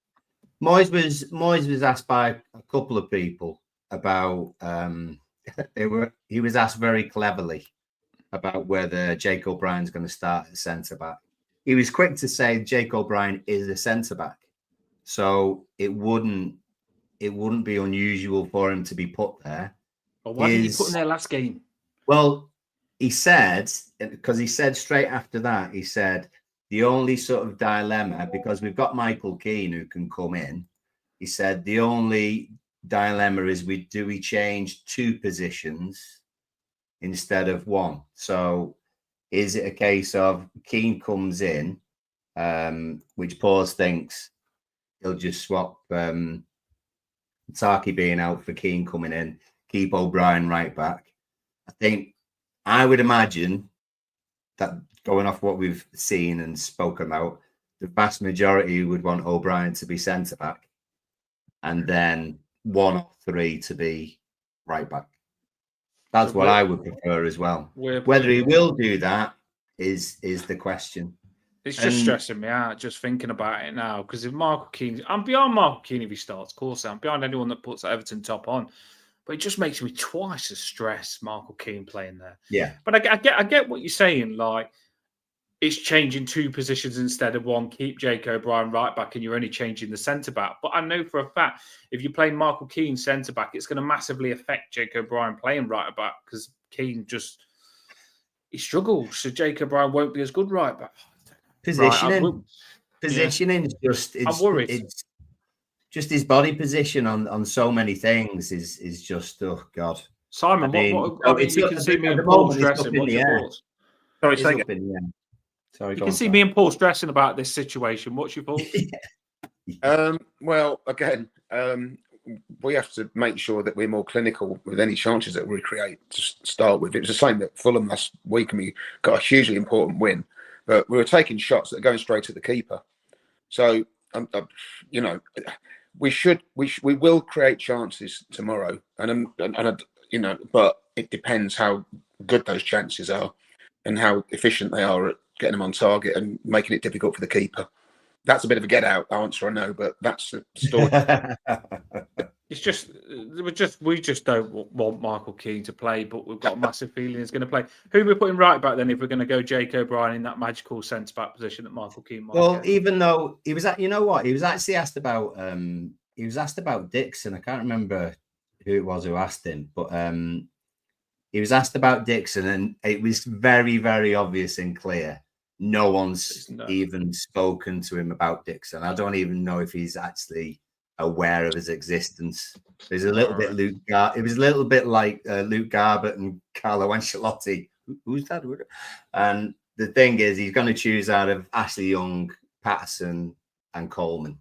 Moyes was asked by a couple of people about he was asked very cleverly about whether Jake O'Brien's going to start at centre back. He was quick to say Jake O'Brien is a centre back, so it wouldn't be unusual for him to be put there. Well, why did he put in there last game? Well, he said straight after that, he said the only sort of dilemma, because we've got Michael Keane who can come in. He said the only dilemma is we change two positions instead of one. So is it a case of Keane comes in, which Paws thinks he'll just swap Taki being out for Keane coming in, keep O'Brien right back. I would imagine that going off what we've seen and spoken about, the vast majority would want O'Brien to be centre back and then one or three to be right back. That's what I would prefer as well. Whether he will do that is the question. It's just stressing me out just thinking about it now, because if Michael Keane, I'm beyond Michael Keane if he starts, of course I'm beyond anyone that puts Everton top on. But it just makes me twice as stressed, Michael Keane playing there. Yeah. But I get what you're saying. Like, it's changing two positions instead of one. Keep Jake O'Brien right back and you're only changing the centre-back. But I know for a fact, if you play Michael Keane centre-back, it's going to massively affect Jake O'Brien playing right-back because Keane he struggles. So Jake O'Brien won't be as good right-back. Positioning is just... I'm worried. It's just his body position on so many things is just, oh God. Simon, you can see me and Paul stressing. What's your thoughts? Sorry, you can see me and Paul stressing about this situation. What's your thoughts? Well, again, we have to make sure that we're more clinical with any chances that we create to start with. It was the same at Fulham last week and we got a hugely important win, but we were taking shots that are going straight at the keeper. So, we will create chances tomorrow, but it depends how good those chances are and how efficient they are at getting them on target and making it difficult for the keeper. That's a bit of a get out answer, I know, but that's the story. It's just we just don't want Michael Keane to play, but we've got a massive feeling he's going to play. Who are we putting right back then if we're going to go Jake O'Brien in that magical centre back position that Michael Keane might get? Even though he was he was actually asked about Dixon. I can't remember who it was who asked him, but he was asked about Dixon, and it was very, very obvious and clear. No one's even spoken to him about Dixon. I don't even know if he's actually aware of his existence. There's a little bit it was a little bit like Luke Garbett and Carlo Ancelotti. Who's that? And the thing is, he's going to choose out of Ashley Young, Patterson, and Coleman.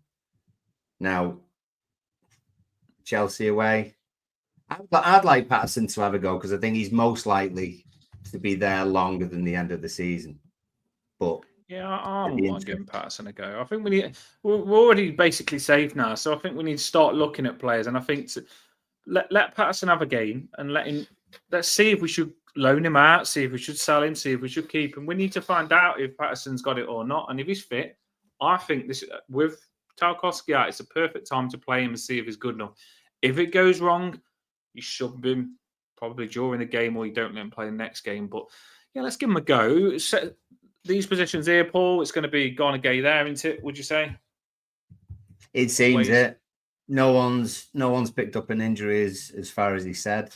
Now, Chelsea away. I'd like Patterson to have a go because I think he's most likely to be there longer than the end of the season. But yeah, I'm giving Patterson a go. I think we're already basically safe now, so I think we need to start looking at players. And I think to let Patterson have a game and let's see if we should loan him out, see if we should sell him, see if we should keep him. We need to find out if Patterson's got it or not, and if he's fit. I think this with Tarkowski out, it's a perfect time to play him and see if he's good enough. If it goes wrong, you sub him probably during the game, or you don't let him play the next game. But yeah, let's give him a go. These positions here, Paul, it's going to be Garner Gay there, isn't it? Would you say? It seems it. No one's picked up an injury as far as he said,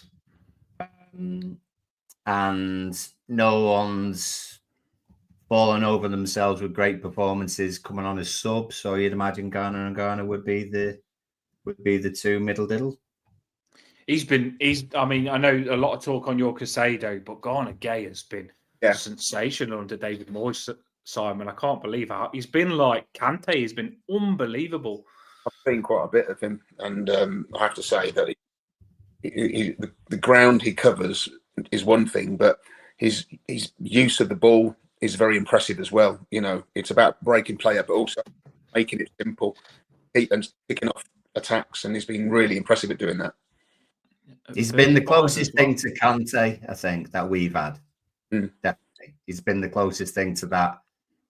and no one's fallen over themselves with great performances coming on as sub. So you'd imagine Garner and Garner would be the two middle diddle. I mean, I know a lot of talk on your Casado, but Garner Gay has been sensational under David Moyes, Simon. I can't believe how he's been like Kante. He's been unbelievable. I've seen quite a bit of him, and I have to say that the ground he covers is one thing, but his use of the ball is very impressive as well. You know, it's about breaking play up, but also making it simple and picking off attacks, and he's been really impressive at doing that. He's been the closest thing to Kante, I think, that we've had. Definitely. He's been the closest thing to that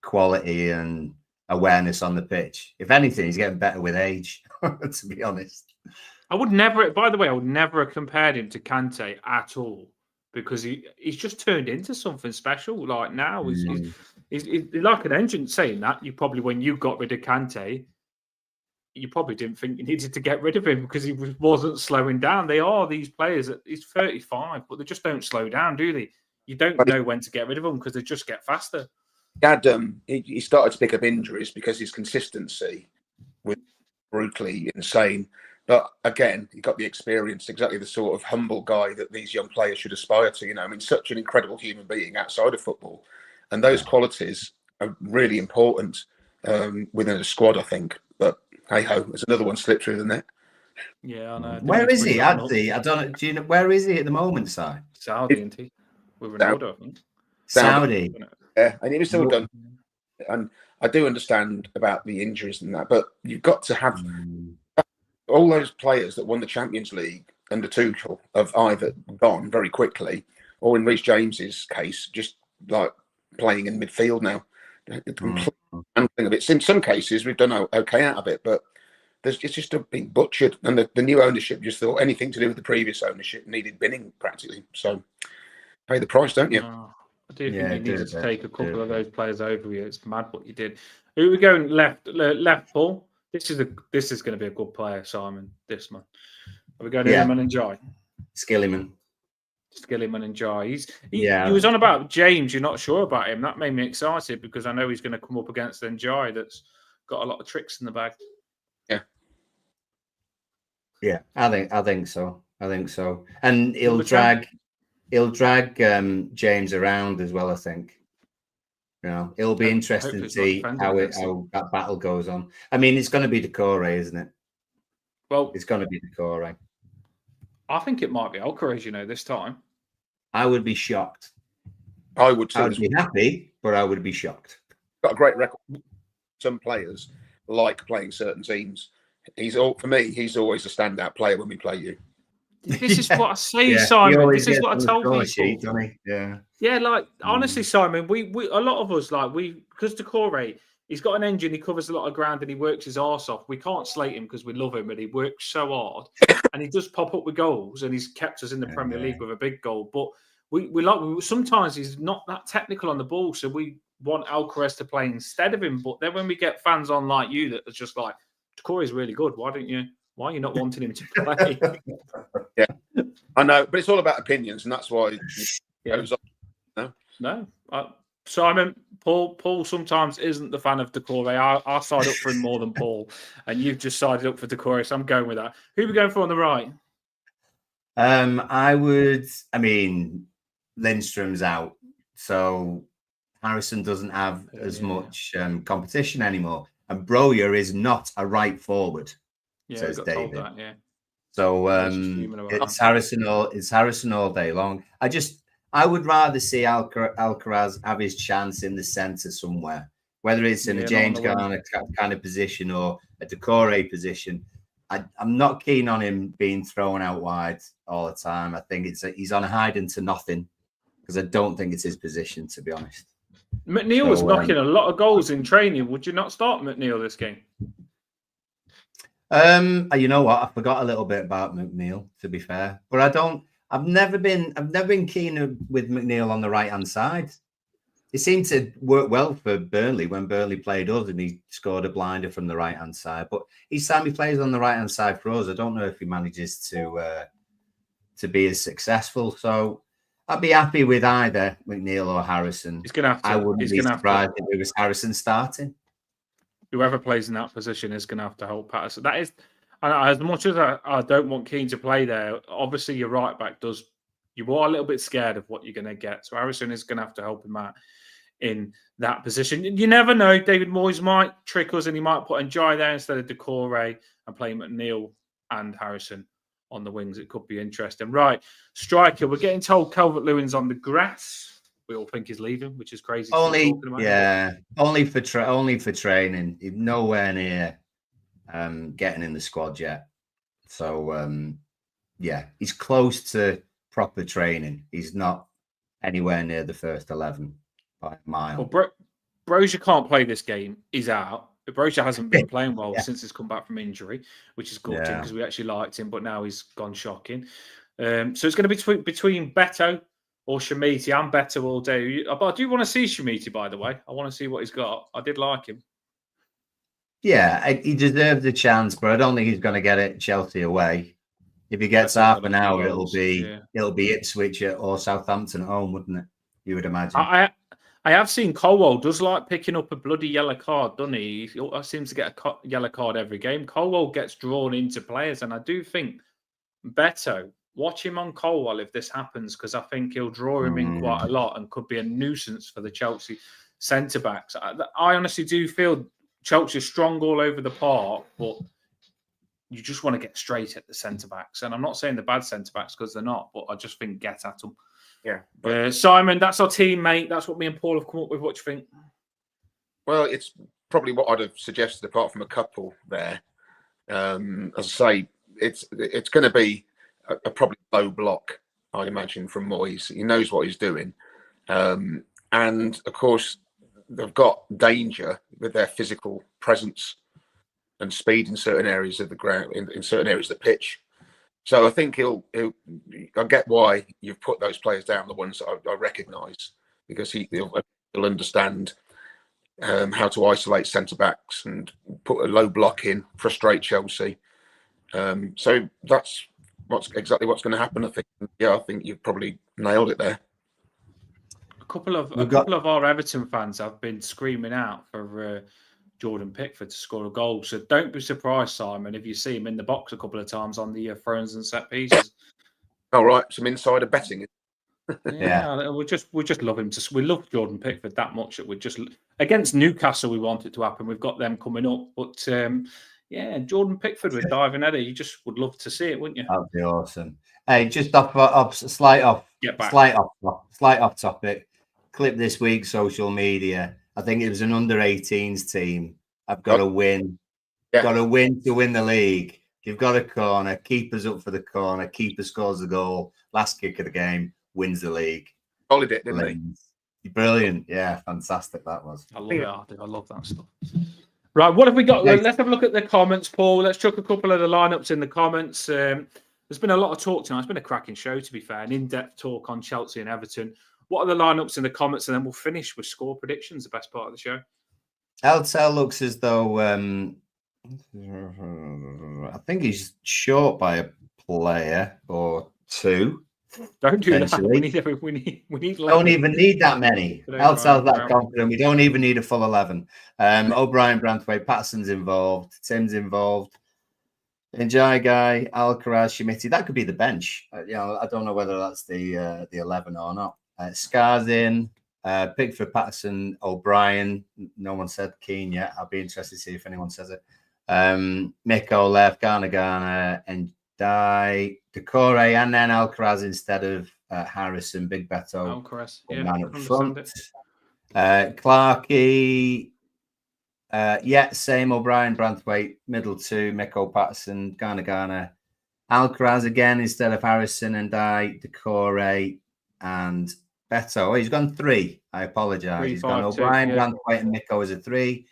quality and awareness on the pitch. If anything, he's getting better with age, to be honest. I would never have compared him to Kante at all, because he's just turned into something special. Like now, he's like an engine. Saying that, you probably, when you got rid of Kante, you probably didn't think you needed to get rid of him because he wasn't slowing down. They are these players. He's 35, but they just don't slow down, do they? You don't know when to get rid of them because they just get faster. He started to pick up injuries because his consistency was brutally insane. But again, he got the experience, exactly the sort of humble guy that these young players should aspire to. You know, I mean, such an incredible human being outside of football. And those qualities are really important within a squad, I think. But hey-ho, there's another one slipped through the net. Yeah, I know. Where is he, Adzi? I don't know. Do you know where is he at the moment, Si? Saudi, isn't he? With Ronaldo, I think. Saudi. Yeah, and he was still done. And I do understand about the injuries and that, but you've got to have all those players that won the Champions League under Tuchel have either gone very quickly, or in Reece James's case, just like playing in midfield now. Handling of it. In some cases, we've done okay out of it, but it's just been butchered. And the new ownership just thought anything to do with the previous ownership needed binning practically. So pay the price, don't you? Oh, I do think you needed to take a couple of those players over you. It's mad what you did. Who are we going left, Paul? This is going to be a good player, Simon, this month. Are we going Illiman and Jai? Skillyman and Jai. He was on about James. You're not sure about him. That made me excited because I know he's going to come up against Jai that's got a lot of tricks in the bag. Yeah, I think so. And he'll drag James around as well, I think. You know, it'll be interesting to see how that battle goes on. I mean, it's going to be Decore, isn't it? Well, it's going to be Decore. I think it might be Alcaraz, this time. I would be shocked. I would too. I would be happy, but I would be shocked. Got a great record. Some players like playing certain teams. For me, he's always a standout player when we play you. This is what I say, Simon. This is what I tell people. Sheet, yeah. Yeah, like honestly, Simon, we a lot of us because Decore, he's got an engine, he covers a lot of ground and he works his arse off. We can't slate him because we love him and he works so hard and he does pop up with goals and he's kept us in the Premier League with a big goal. But we sometimes he's not that technical on the ball, so we want Alcaraz to play instead of him. But then when we get fans on like you that are just like, Decore is really good, why are you not wanting him to play? Yeah, I know, but it's all about opinions, and that's why. No. Simon, Paul sometimes isn't the fan of Decore. I side up for him more than Paul, and you've just sided up for Decore, so I'm going with that. Who are we going for on the right? I mean, Lindstrom's out, so Harrison doesn't have as much competition anymore, and Broja is not a right forward. Says David. So it's Harrison all day long. I would rather see Alcaraz have his chance in the centre somewhere, whether it's in a James Garner kind of position or a Decore position. I'm not keen on him being thrown out wide all the time. I think he's on a hiding to nothing because I don't think it's his position, to be honest. McNeil was knocking a lot of goals in training. Would you not start McNeil this game? You know what? I forgot a little bit about McNeil, to be fair, but I've never been keen with McNeil on the right hand side. It seemed to work well for Burnley when Burnley played us, and he scored a blinder from the right hand side. But each time he plays on the right hand side for us, I don't know if he manages to be as successful. So I'd be happy with either McNeil or Harrison. He's gonna have to. I wouldn't be surprised if it was Harrison starting. Whoever plays in that position is going to have to help Patterson. That is, and as much as I don't want Keane to play there, obviously your right back does. You are a little bit scared of what you're going to get. So Harrison is going to have to help him out in that position. You never know. David Moyes might trick us and he might put Njai there instead of Decore and play McNeil and Harrison on the wings. It could be interesting. Right, striker. We're getting told Calvert-Lewin's on the grass. We all think he's leaving, which is crazy. Only for training. He's nowhere near getting in the squad yet. So he's close to proper training. He's not anywhere near the first 11 by a mile. Well, Brozier can't play this game. He's out. Brozier hasn't been playing well since he's come back from injury, which is good because we actually liked him, but now he's gone shocking. So it's going to be between Beto or Shamiti. I'm Beto all day. But I do want to see Shamiti, by the way. I want to see what he's got. I did like him. Yeah, he deserves a chance, but I don't think he's going to get it Chelsea away. If he gets half an hour, it'll be Ipswich or Southampton at home, wouldn't it? You would imagine. I have seen Colwell does like picking up a bloody yellow card, doesn't he? He seems to get a yellow card every game. Colwell gets drawn into players, and I do think Beto, watch him on Colwell if this happens, because I think he'll draw him in quite a lot and could be a nuisance for the Chelsea centre-backs. I honestly do feel Chelsea is strong all over the park, but you just want to get straight at the centre-backs. And I'm not saying the bad centre-backs because they're not, but I just think get at them. Yeah. Simon, that's our team, mate. That's what me and Paul have come up with. What do you think? Well, it's probably what I'd have suggested apart from a couple there. As I say, it's going to be a probably low block, I'd imagine, from Moyes. He knows what he's doing. And, of course, they've got danger with their physical presence and speed in certain areas of the ground, in certain areas of the pitch. So I think I get why you've put those players down, the ones that I recognise, because he'll understand how to isolate centre-backs and put a low block in, frustrate Chelsea. So that's exactly what's going to happen, I think. Yeah, I think you've probably nailed it there. A couple of our Everton fans have been screaming out for Jordan Pickford to score a goal. So don't be surprised, Simon, if you see him in the box a couple of times on the throws and set pieces. All right, some insider betting. Yeah, we just love him. We love Jordan Pickford that much that we just against Newcastle. We want it to happen. We've got them coming up, but Jordan Pickford with diving header. You just would love to see it, wouldn't you? That'd be awesome. Hey, just slight off topic. Clip this week, social media. I think it was an under-18s team. I've got to win. Got to win to win the league. You've got a corner. Keeper's up for the corner. Keeper scores the goal. Last kick of the game wins the league. Followed it, didn't he? Brilliant. Yeah, fantastic that was. I love it. I love that stuff. Right, what have we got? Let's have a look at the comments, Paul. Let's chuck a couple of the lineups in the comments. There's been a lot of talk tonight. It's been a cracking show, to be fair. An in-depth talk on Chelsea and Everton. What are the lineups in the comments? And then we'll finish with score predictions, the best part of the show. LTL looks as though I think he's short by a player or two. Don't do that. We need don't even need that many. LTL's that confident. We don't even need a full 11. O'Brien, Branthwaite, Patterson's involved. Tim's involved. Njai guy, Alcaraz, Shamiti. That could be the bench. I don't know whether that's the 11 or not. Scars in, Pickford, Patterson, O'Brien. No one said Keane yet. I'll be interested to see if anyone says it. Miko left, Ghana, and Decore, and then Alcaraz instead of Harrison. Big Beto. Alcaraz, man up front. Clarkey. Same. O'Brien, Branthwaite, middle two, Miko, Patterson, Ghana. Alcaraz again instead of Harrison and Decore and Beto. Oh, he's gone 3. I apologise. He's gone O'Brien, Branthwaite, and Miko as a 3.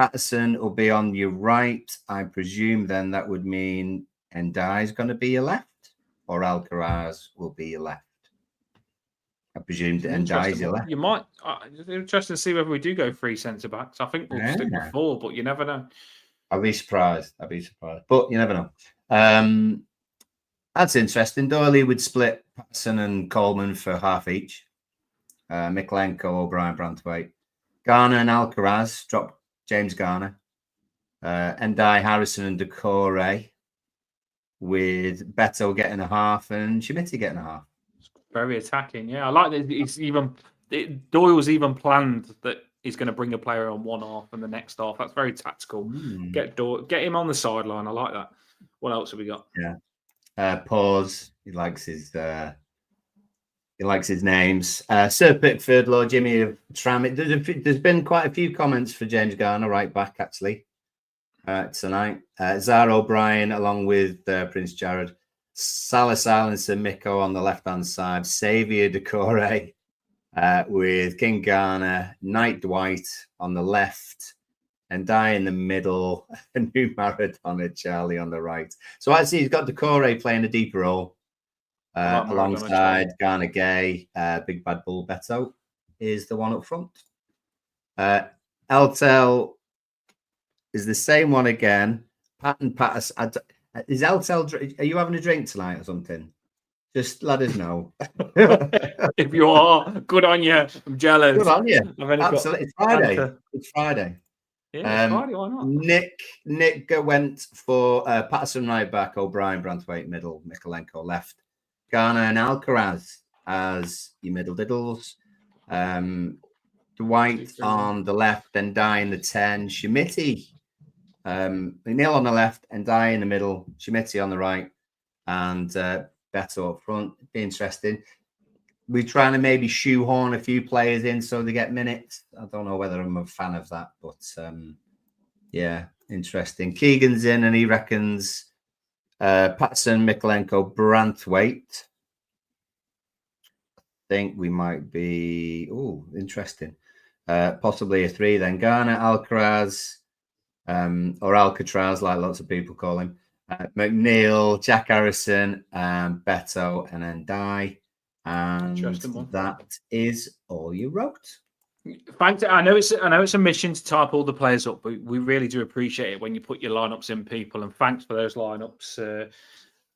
Patterson will be on your right. I presume then that would mean Ndai is going to be your left, or Alcaraz will be your left. I presume that Ndai is your left. You might. It's interesting to see whether we do go 3 centre backs. I think we'll stick with 4, but you never know. I'll be surprised. But you never know. That's interesting. Doyley would split Patterson and Coleman for half each. Mikolenko, O'Brien, Branthwaite. Garner and Alcaraz drop James Garner. Ndai, Harrison and Decore, with Beto getting a half and Schmidt getting a half. Very attacking. Yeah, I like that. Doyle's even planned that he's going to bring a player on one half and the next half. That's very tactical. Get him on the sideline. I like that. What else have we got? Yeah. Pause. He likes his names. Sir Pickford, Lord Jimmy of Tram. There's been quite a few comments for James Garner right back actually tonight. Zara O'Brien along with Prince Jared. Salah Silencer Miko on the left-hand side. Xavier Decore with King Garner. Knight Dwight on the left. And Ndai in the middle. A new Maradona Charlie on the right. So actually he's got Decore playing a deeper role. Alongside Garner Gay, Big Bad Bull Beto is the one up front. Eltel is the same one again. Patton Patterson. Is Eltel? Are you having a drink tonight or something? Just let us know. If you are, good on you. I'm jealous. Good on you. Absolutely. It's Friday. It's Friday. Yeah, it's Friday. Why not? Nick went for Patterson right back, O'Brien, Branthwaite middle, Mikolenko left. Garner and Alcaraz as your middle diddles. Dwight on the left, and Ndai in the 10. Schmitty. Neil on the left, and Ndai in the middle. Schmitty on the right, and Beto up front. Be interesting. We're trying to maybe shoehorn a few players in so they get minutes. I don't know whether I'm a fan of that, but yeah, interesting. Keegan's in, and he reckons Patterson, Mikolenko, Branthwaite. I think we might be interesting. Possibly a 3 then. Garner, Alcaraz, or Alcatraz, like lots of people call him. McNeil, Jack Harrison, Beto, and then Ndai. And that is all you wrote. Thanks. I know it's a mission to type all the players up, but we really do appreciate it when you put your lineups in, people. And thanks for those lineups.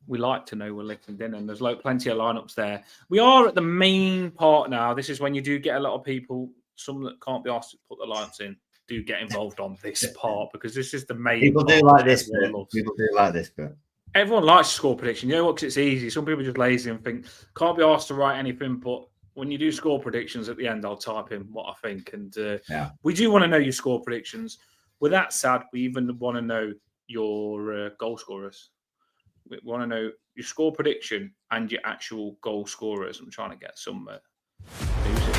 We like to know we're listened in, and there's plenty of lineups there. We are at the main part now. This is when you do get a lot of people, some that can't be asked to put the lineups in, do get involved on this part, because this is the main. People do like this bit. People do like this bit. Everyone likes score prediction. You know what? Because it's easy. Some people are just lazy and think can't be asked to write anything. But when you do score predictions at the end, I'll type in what I think. And we do want to know your score predictions. With that said, we even want to know your goal scorers. We want to know your score prediction and your actual goal scorers. I'm trying to get some music.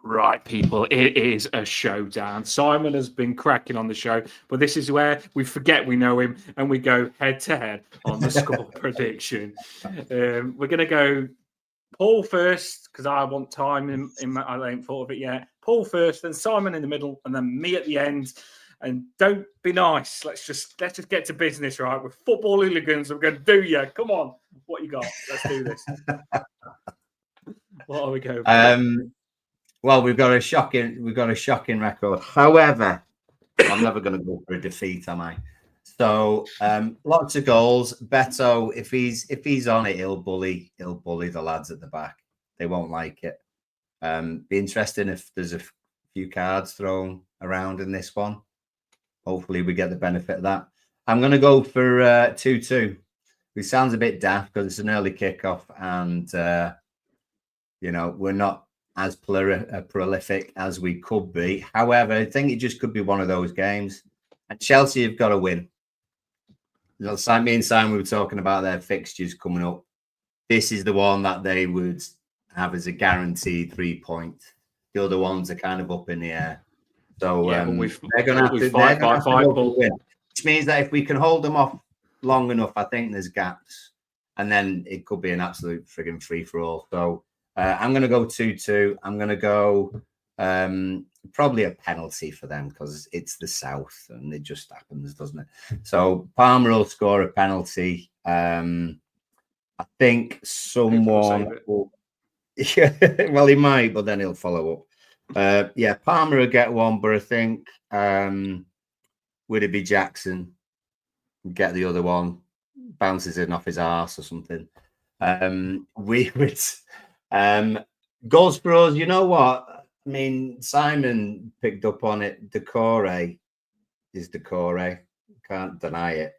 Right, people, it is a showdown. Simon has been cracking on the show, but this is where we forget we know him and we go head-to-head on the score prediction. We're going to go Paul first, because I want time in my, I ain't thought of it yet. Paul first, then Simon in the middle, and then me at the end. And don't be nice. Let's just get to business, right? We're football hooligans. We're going to do you. Come on. What you got? Let's do this. What are we going for? Well, we've got a shocking record. However, I'm never going to go for a defeat, am I? So lots of goals. Beto, if he's on it, he'll bully the lads at the back. They won't like it. Be interesting if there's a few cards thrown around in this one. Hopefully we get the benefit of that. I'm going to go for 2-2. Which sounds a bit daft because it's an early kickoff, and we're not as prolific as we could be. However, I think it just could be one of those games. And Chelsea have got to win. Me and Simon were talking about their fixtures coming up. This is the one that they would have as a guaranteed 3 point. The other ones are kind of up in the air. So they're going to have to win. Which means that if we can hold them off long enough, I think there's gaps. and then it could be an absolute frigging free-for-all. So I'm going to go 2-2. I'm going to go probably a penalty for them because it's the South and it just happens, doesn't it? So Palmer will score a penalty. I think someone will, yeah, well, he might, but then he'll follow up. Yeah, Palmer will get one, but I think would it be Jackson get the other one, bounces in off his arse or something. We would goals for us, you know what? I mean, Simon picked up on it. Decore is Decore. Can't deny it.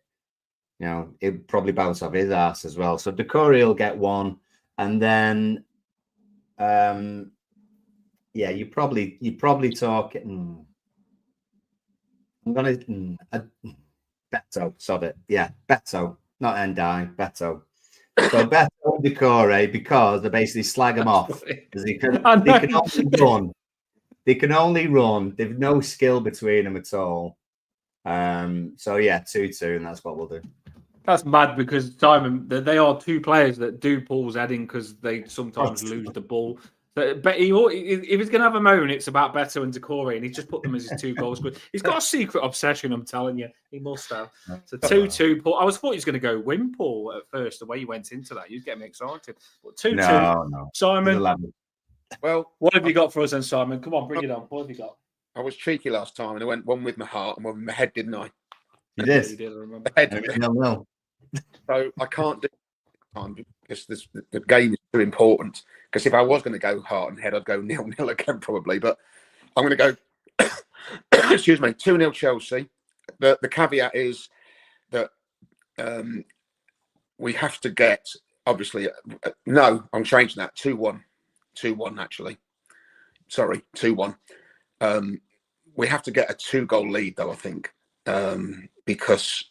You know, it probably bounce off his ass as well. So Decore will get one, and then yeah, you probably talk. I'm gonna Beto, sod it. Yeah, Beto, not Endine, Beto. So Beto and Decore, because they basically slag him off. They can only run. They can only run. They've no skill between them at all. So yeah, 2-2, and that's what we'll do. That's mad because Simon, they are two players that do Paul's heading because they sometimes lose the ball. But if he's going to have a moan, it's about Beto and Decore, and he's just put them as his 2 goals. He's got a secret obsession, I'm telling you. He must have. So 2-2, Paul. I thought he was going to go win, Paul, at first, the way you went into that. You was getting me excited. But 2-2. No. Simon, well, what have you got for us then, Simon? Come on, bring it on. What have you got? I was cheeky last time, and I went one with my heart and one with my head, didn't I? You did. You did, I remember. The head. So I can't do it time because the game is too important. Because if I was going to go heart and head, I'd go 0-0 again probably. But I'm going to go, excuse me, 2-0 Chelsea. The caveat is that we have to get, obviously, no, I'm changing that, 2-1. 2-1, actually. Sorry, 2-1. We have to get a 2-goal lead, though, I think, because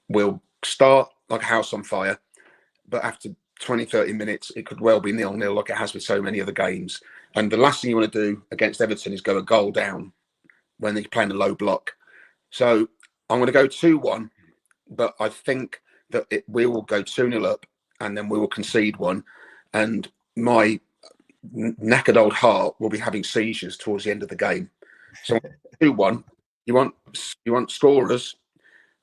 we'll start like a house on fire, but after 20, 30 minutes, it could well be 0-0 like it has with so many other games. And the last thing you want to do against Everton is go a goal down when they're playing a low block. So I'm going to go 2-1, but I think that we will go 2-0 up and then we will concede one. And my knackered old heart will be having seizures towards the end of the game. So 2-1. You want scorers.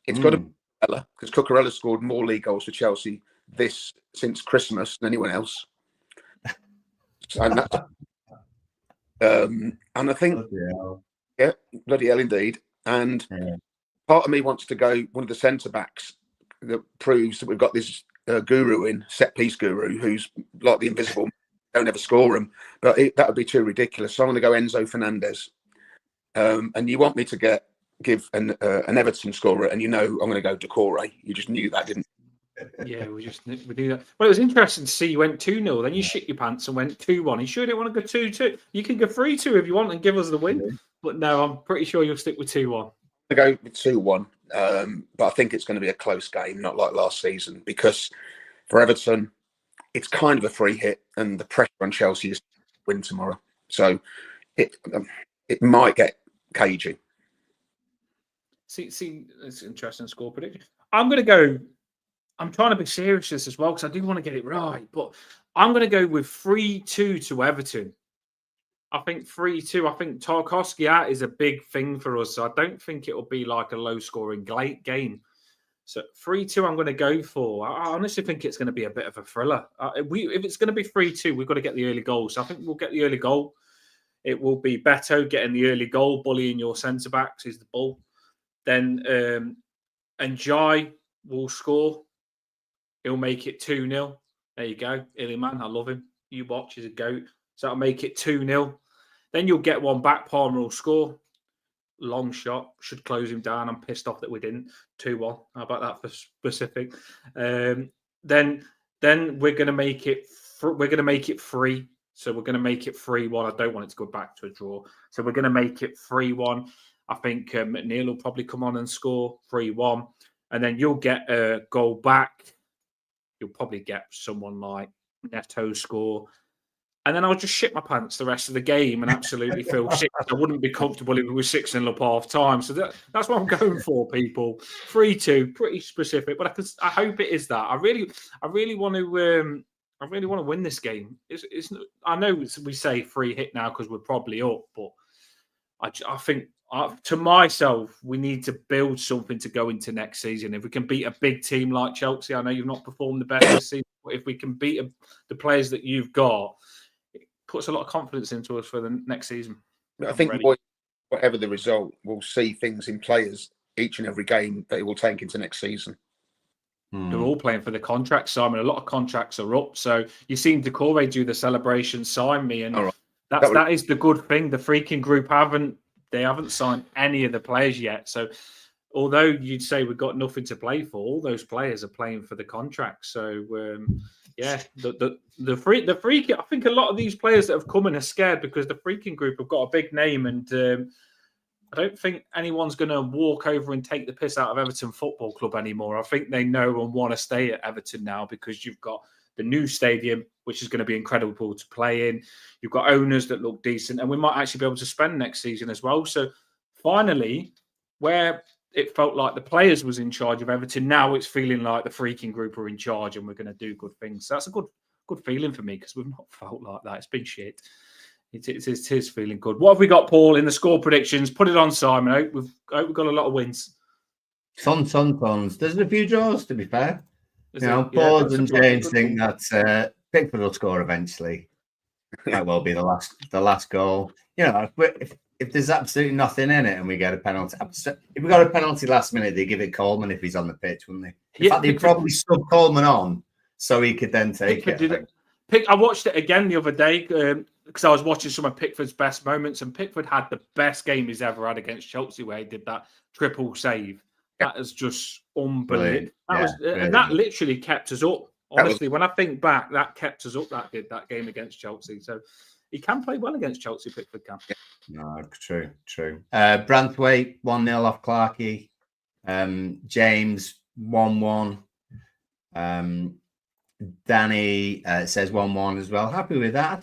It's got to be Cucurella, because Cucurella scored more league goals for Chelsea since Christmas than anyone else. And I think, yeah, bloody hell indeed. And part of me wants to go one of the centre backs that proves that we've got this guru in, set piece guru, who's like the invisible. Don't ever score him, but that would be too ridiculous. So I'm going to go Enzo Fernandez. And you want me to give an Everton scorer, and you know I'm going to go Decore. You just knew that, didn't you? Yeah, we do that. Well, it was interesting to see you went 2-0, then you shit your pants and went 2-1. You sure didn't want to go 2-2? You can go 3-2 if you want and give us the win. But no, I'm pretty sure you'll stick with 2-1. I go with 2-1, but I think it's going to be a close game, not like last season, because for Everton, it's kind of a free hit, and the pressure on Chelsea is to win tomorrow. So it might get cagey. See, it's an interesting score prediction. I'm going to go. I'm trying to be serious as well because I do want to get it right, but I'm going to go with 3-2 to Everton. I think 3-2. I think Tarkowski out is a big thing for us, so I don't think it will be like a low-scoring game. So 3-2, I'm going to go for. I honestly think it's going to be a bit of a thriller. If it's going to be 3-2, we've got to get the early goal. So I think we'll get the early goal. It will be Beto getting the early goal, bullying your centre backs is the ball. Then and Jai will score. He'll make it 2-0. There you go. Illyman, I love him. You watch, he's a goat. So that'll make it 2-0. Then you'll get one back. Palmer will score. Long shot. Should close him down. I'm pissed off that we didn't. 2-1. How about that for specific? Then we're going to make it. We're going to make it 3. So we're going to make it 3-1. I don't want it to go back to a draw. So we're going to make it 3-1. I think McNeil will probably come on and score 3-1. And then you'll get a goal back. You'll probably get someone like Neto score. And then I'll just shit my pants the rest of the game and absolutely feel sick. I wouldn't be comfortable if it was 6-0 up half time. So that's what I'm going for, people. 3-2, pretty specific. But I hope it is that. I really want to. I really want to win this game. I know we say free hit now because we're probably up, but I think to myself, we need to build something to go into next season. If we can beat a big team like Chelsea, I know you've not performed the best this season, but if we can beat the players that you've got, it puts a lot of confidence into us for the next season. I think whatever the result, we'll see things in players each and every game that it will take into next season. They're all playing for the contracts, Simon. A lot of contracts are up. So you've seen Decore do the celebration, sign me, and that is the good thing. The freaking group haven't signed any of the players yet. So although you'd say we've got nothing to play for, all those players are playing for the contracts. So the freak. I think a lot of these players that have come in are scared because the freaking group have got a big name, and I don't think anyone's going to walk over and take the piss out of Everton Football Club anymore. I think they know and want to stay at Everton now because you've got the new stadium, which is going to be incredible to play in. You've got owners that look decent, and we might actually be able to spend next season as well. So finally, where it felt like the players was in charge of Everton, now it's feeling like the freaking group are in charge and we're going to do good things. So that's a good feeling for me because we've not felt like that. It's been shit. It is feeling good. What have we got, Paul, in the score predictions? Put it on, Simon. I hope we've got a lot of wins. Tons. There's a few draws, to be fair. Paul and James think that Pickford will score eventually. Might well be the last goal. If there's absolutely nothing in it and we get a penalty, if we got a penalty last minute, they give it Coleman if he's on the pitch, wouldn't they? In fact, they'd probably sub Coleman on so he could then take it. I watched it again the other day because I was watching some of Pickford's best moments, and Pickford had the best game he's ever had against Chelsea, where he did that triple save. That is just unbelievable. That literally kept us up. Honestly, when I think back, that kept us up. That did that game against Chelsea. So he can play well against Chelsea. Pickford can. No, true. Branthwaite 1-0 off Clarkey. James 1-1. Danny says 1-1 as well. Happy with that. I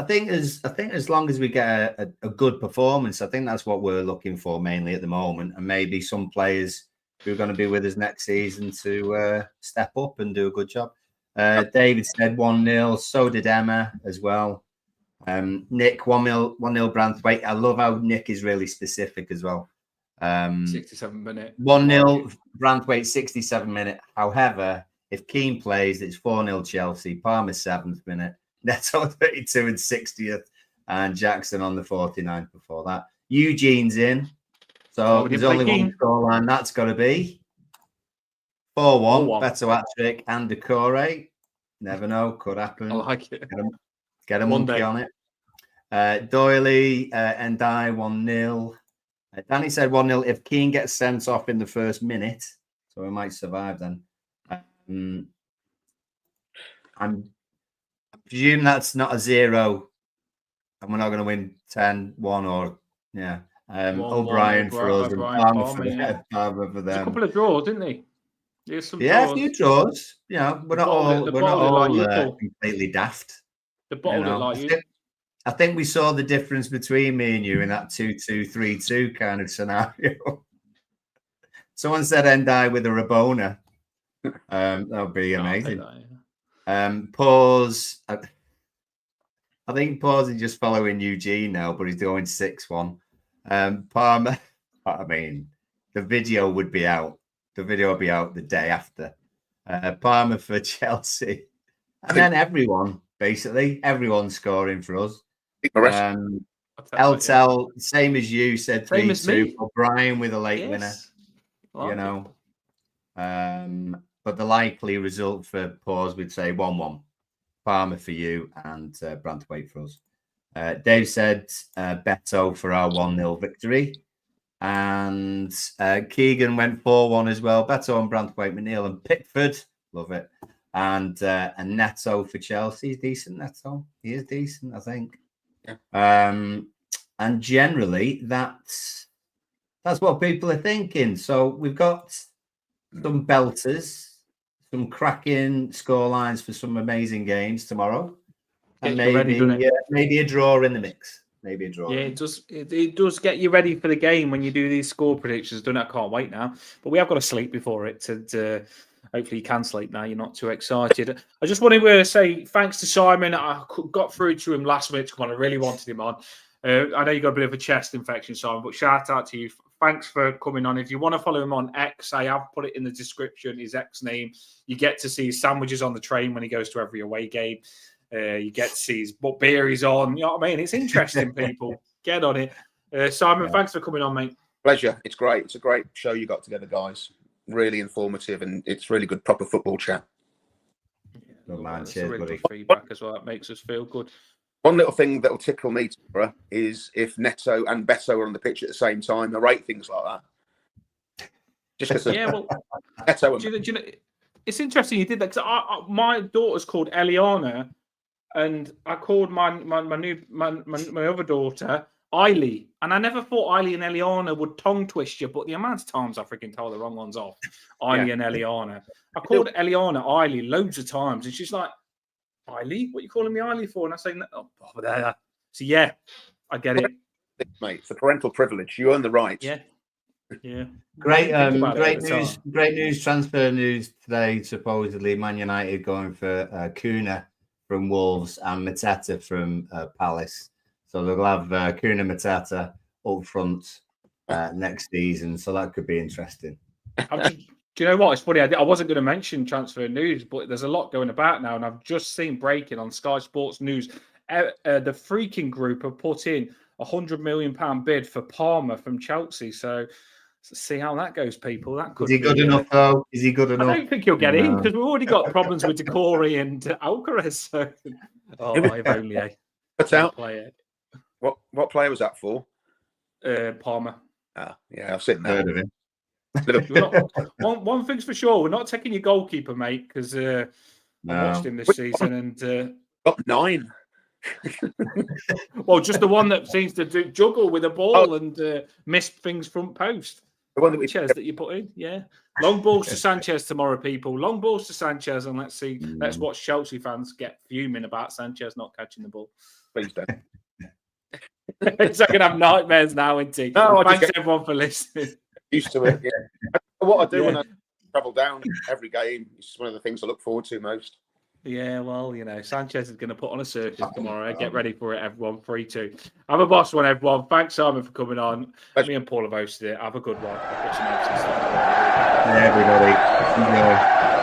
think as long as we get a good performance, I think that's what we're looking for mainly at the moment, and maybe some players who are going to be with us next season to step up and do a good job. David said 1-0. So did Emma as well. Nick 1-0 Branthwaite. I love how Nick is really specific as well. 67 minute. 1-0 Branthwaite, 67 minute. However, if Keane plays, it's 4-0 Chelsea. Palmer 7th minute. Neto 32 and 60th. And Jackson on the 49th before that. Eugene's in. So there's only one scoreline. That's got to be 4-1. Beto hat-trick and Decore. Never know. Could happen. I like it. Get a monkey on it. Doyley and I 1-0. Danny said 1-0 if Keane gets sent off in the first minute. So we might survive then. I presume that's not a 0 and we're not going to win 10-1 or O'Brien for us and Palmer for them. A couple of draws, didn't they? A few draws. We're not all completely daft. The bottle like you. I think we saw the difference between me and you in that 2-2-3-2 kind of scenario. Someone said Endai with a Rabona. That would be amazing. Pause. I think Pause is just following Eugene now, but he's going 6-1. Palmer. I mean, the video would be out. The video will be out the day after. Palmer for Chelsea, and then everyone's scoring for us. Eltel, same as you said, 3-2. O'Brien with a late winner. But the likely result for Pause would say 1-1. Palmer for you and Branthwaite for us. Dave said Beto for our 1-0 victory. And Keegan went 4-1 as well. Beto and Branthwaite, McNeil and Pickford. Love it. And Neto for Chelsea. He's decent, Neto. He is decent, I think. Yeah. And generally, that's what people are thinking. So we've got some belters, some cracking score lines for some amazing games tomorrow. And Get you ready, doesn't it? maybe a draw in the mix. Maybe a draw. Yeah, it does. It does get you ready for the game when you do these score predictions. Don't I can't wait now. But we have got to sleep before it, and hopefully you can sleep now. You're not too excited. I just wanted to say thanks to Simon. I got through to him last minute because I really wanted him on. I know you got a bit of a chest infection, Simon, but shout out to you. Thanks for coming on. If you want to follow him on X, I have put it in the description. His X name. You get to see his sandwiches on the train when he goes to every away game. You get to see what beer he's on. You know what I mean? It's interesting, people. Get on it. Simon, thanks for coming on, mate. Pleasure. It's great. It's a great show you got together, guys. Really informative, and it's really good, proper football chat. Good man. It's Cheers, really buddy. good feedback as well. It makes us feel good. One little thing that will tickle me, Tara, is if Neto and Beto are on the pitch at the same time. I rate things like that. Just because Yeah, well, Neto and do you know, it's interesting you did that because my daughter's called Eliana, and I called my other daughter Eiley, and I never thought Eiley and Eliana would tongue twist you, but the amount of times I freaking told the wrong ones off, Eiley and Eliana. I called Eliana Eiley loads of times, and she's like, Eiley, what are you calling me Eiley for? And I say, no. So yeah, I get it, mate. It's a parental privilege. You earn the right. Yeah. Great news. Transfer news today. Supposedly, Man United going for Kuna from Wolves and Matata from Palace. So they'll have Kuna Matata up front next season. So that could be interesting. Do you know what? It's funny. I wasn't going to mention transfer news, but there's a lot going about now, and I've just seen breaking on Sky Sports News. The Freaking Group have put in £100 million bid for Palmer from Chelsea. So see how that goes, people. That could Is he good enough, though? Is he good enough? I don't think he'll get in because we've already got problems with Decore and Alcaraz. So, if only. What's out? What player was that for? Palmer. Yeah, I've seen that. Heard of him. One thing's for sure, we're not taking your goalkeeper, mate, because I watched him this season and got 9. Well, just the one that seems to juggle with a ball and miss things front post. The one that Sanchez that you put in, yeah. Long balls to Sanchez tomorrow, people. Long balls to Sanchez, and let's see. Let's watch Chelsea fans get fuming about Sanchez not catching the ball. Please don't. It's like gonna have nightmares now, isn't he? No, thanks everyone for listening. Used to it. Yeah. What I do when I travel down every game, it's one of the things I look forward to most. Yeah, well, Sanchez is going to put on a circus tomorrow. Get ready for it, everyone. 3-2. Have a boss one, everyone. Thanks, Simon, for coming on. Me and Paul have hosted it. Have a good one. I'll put some notes inside. Everybody. Enjoy.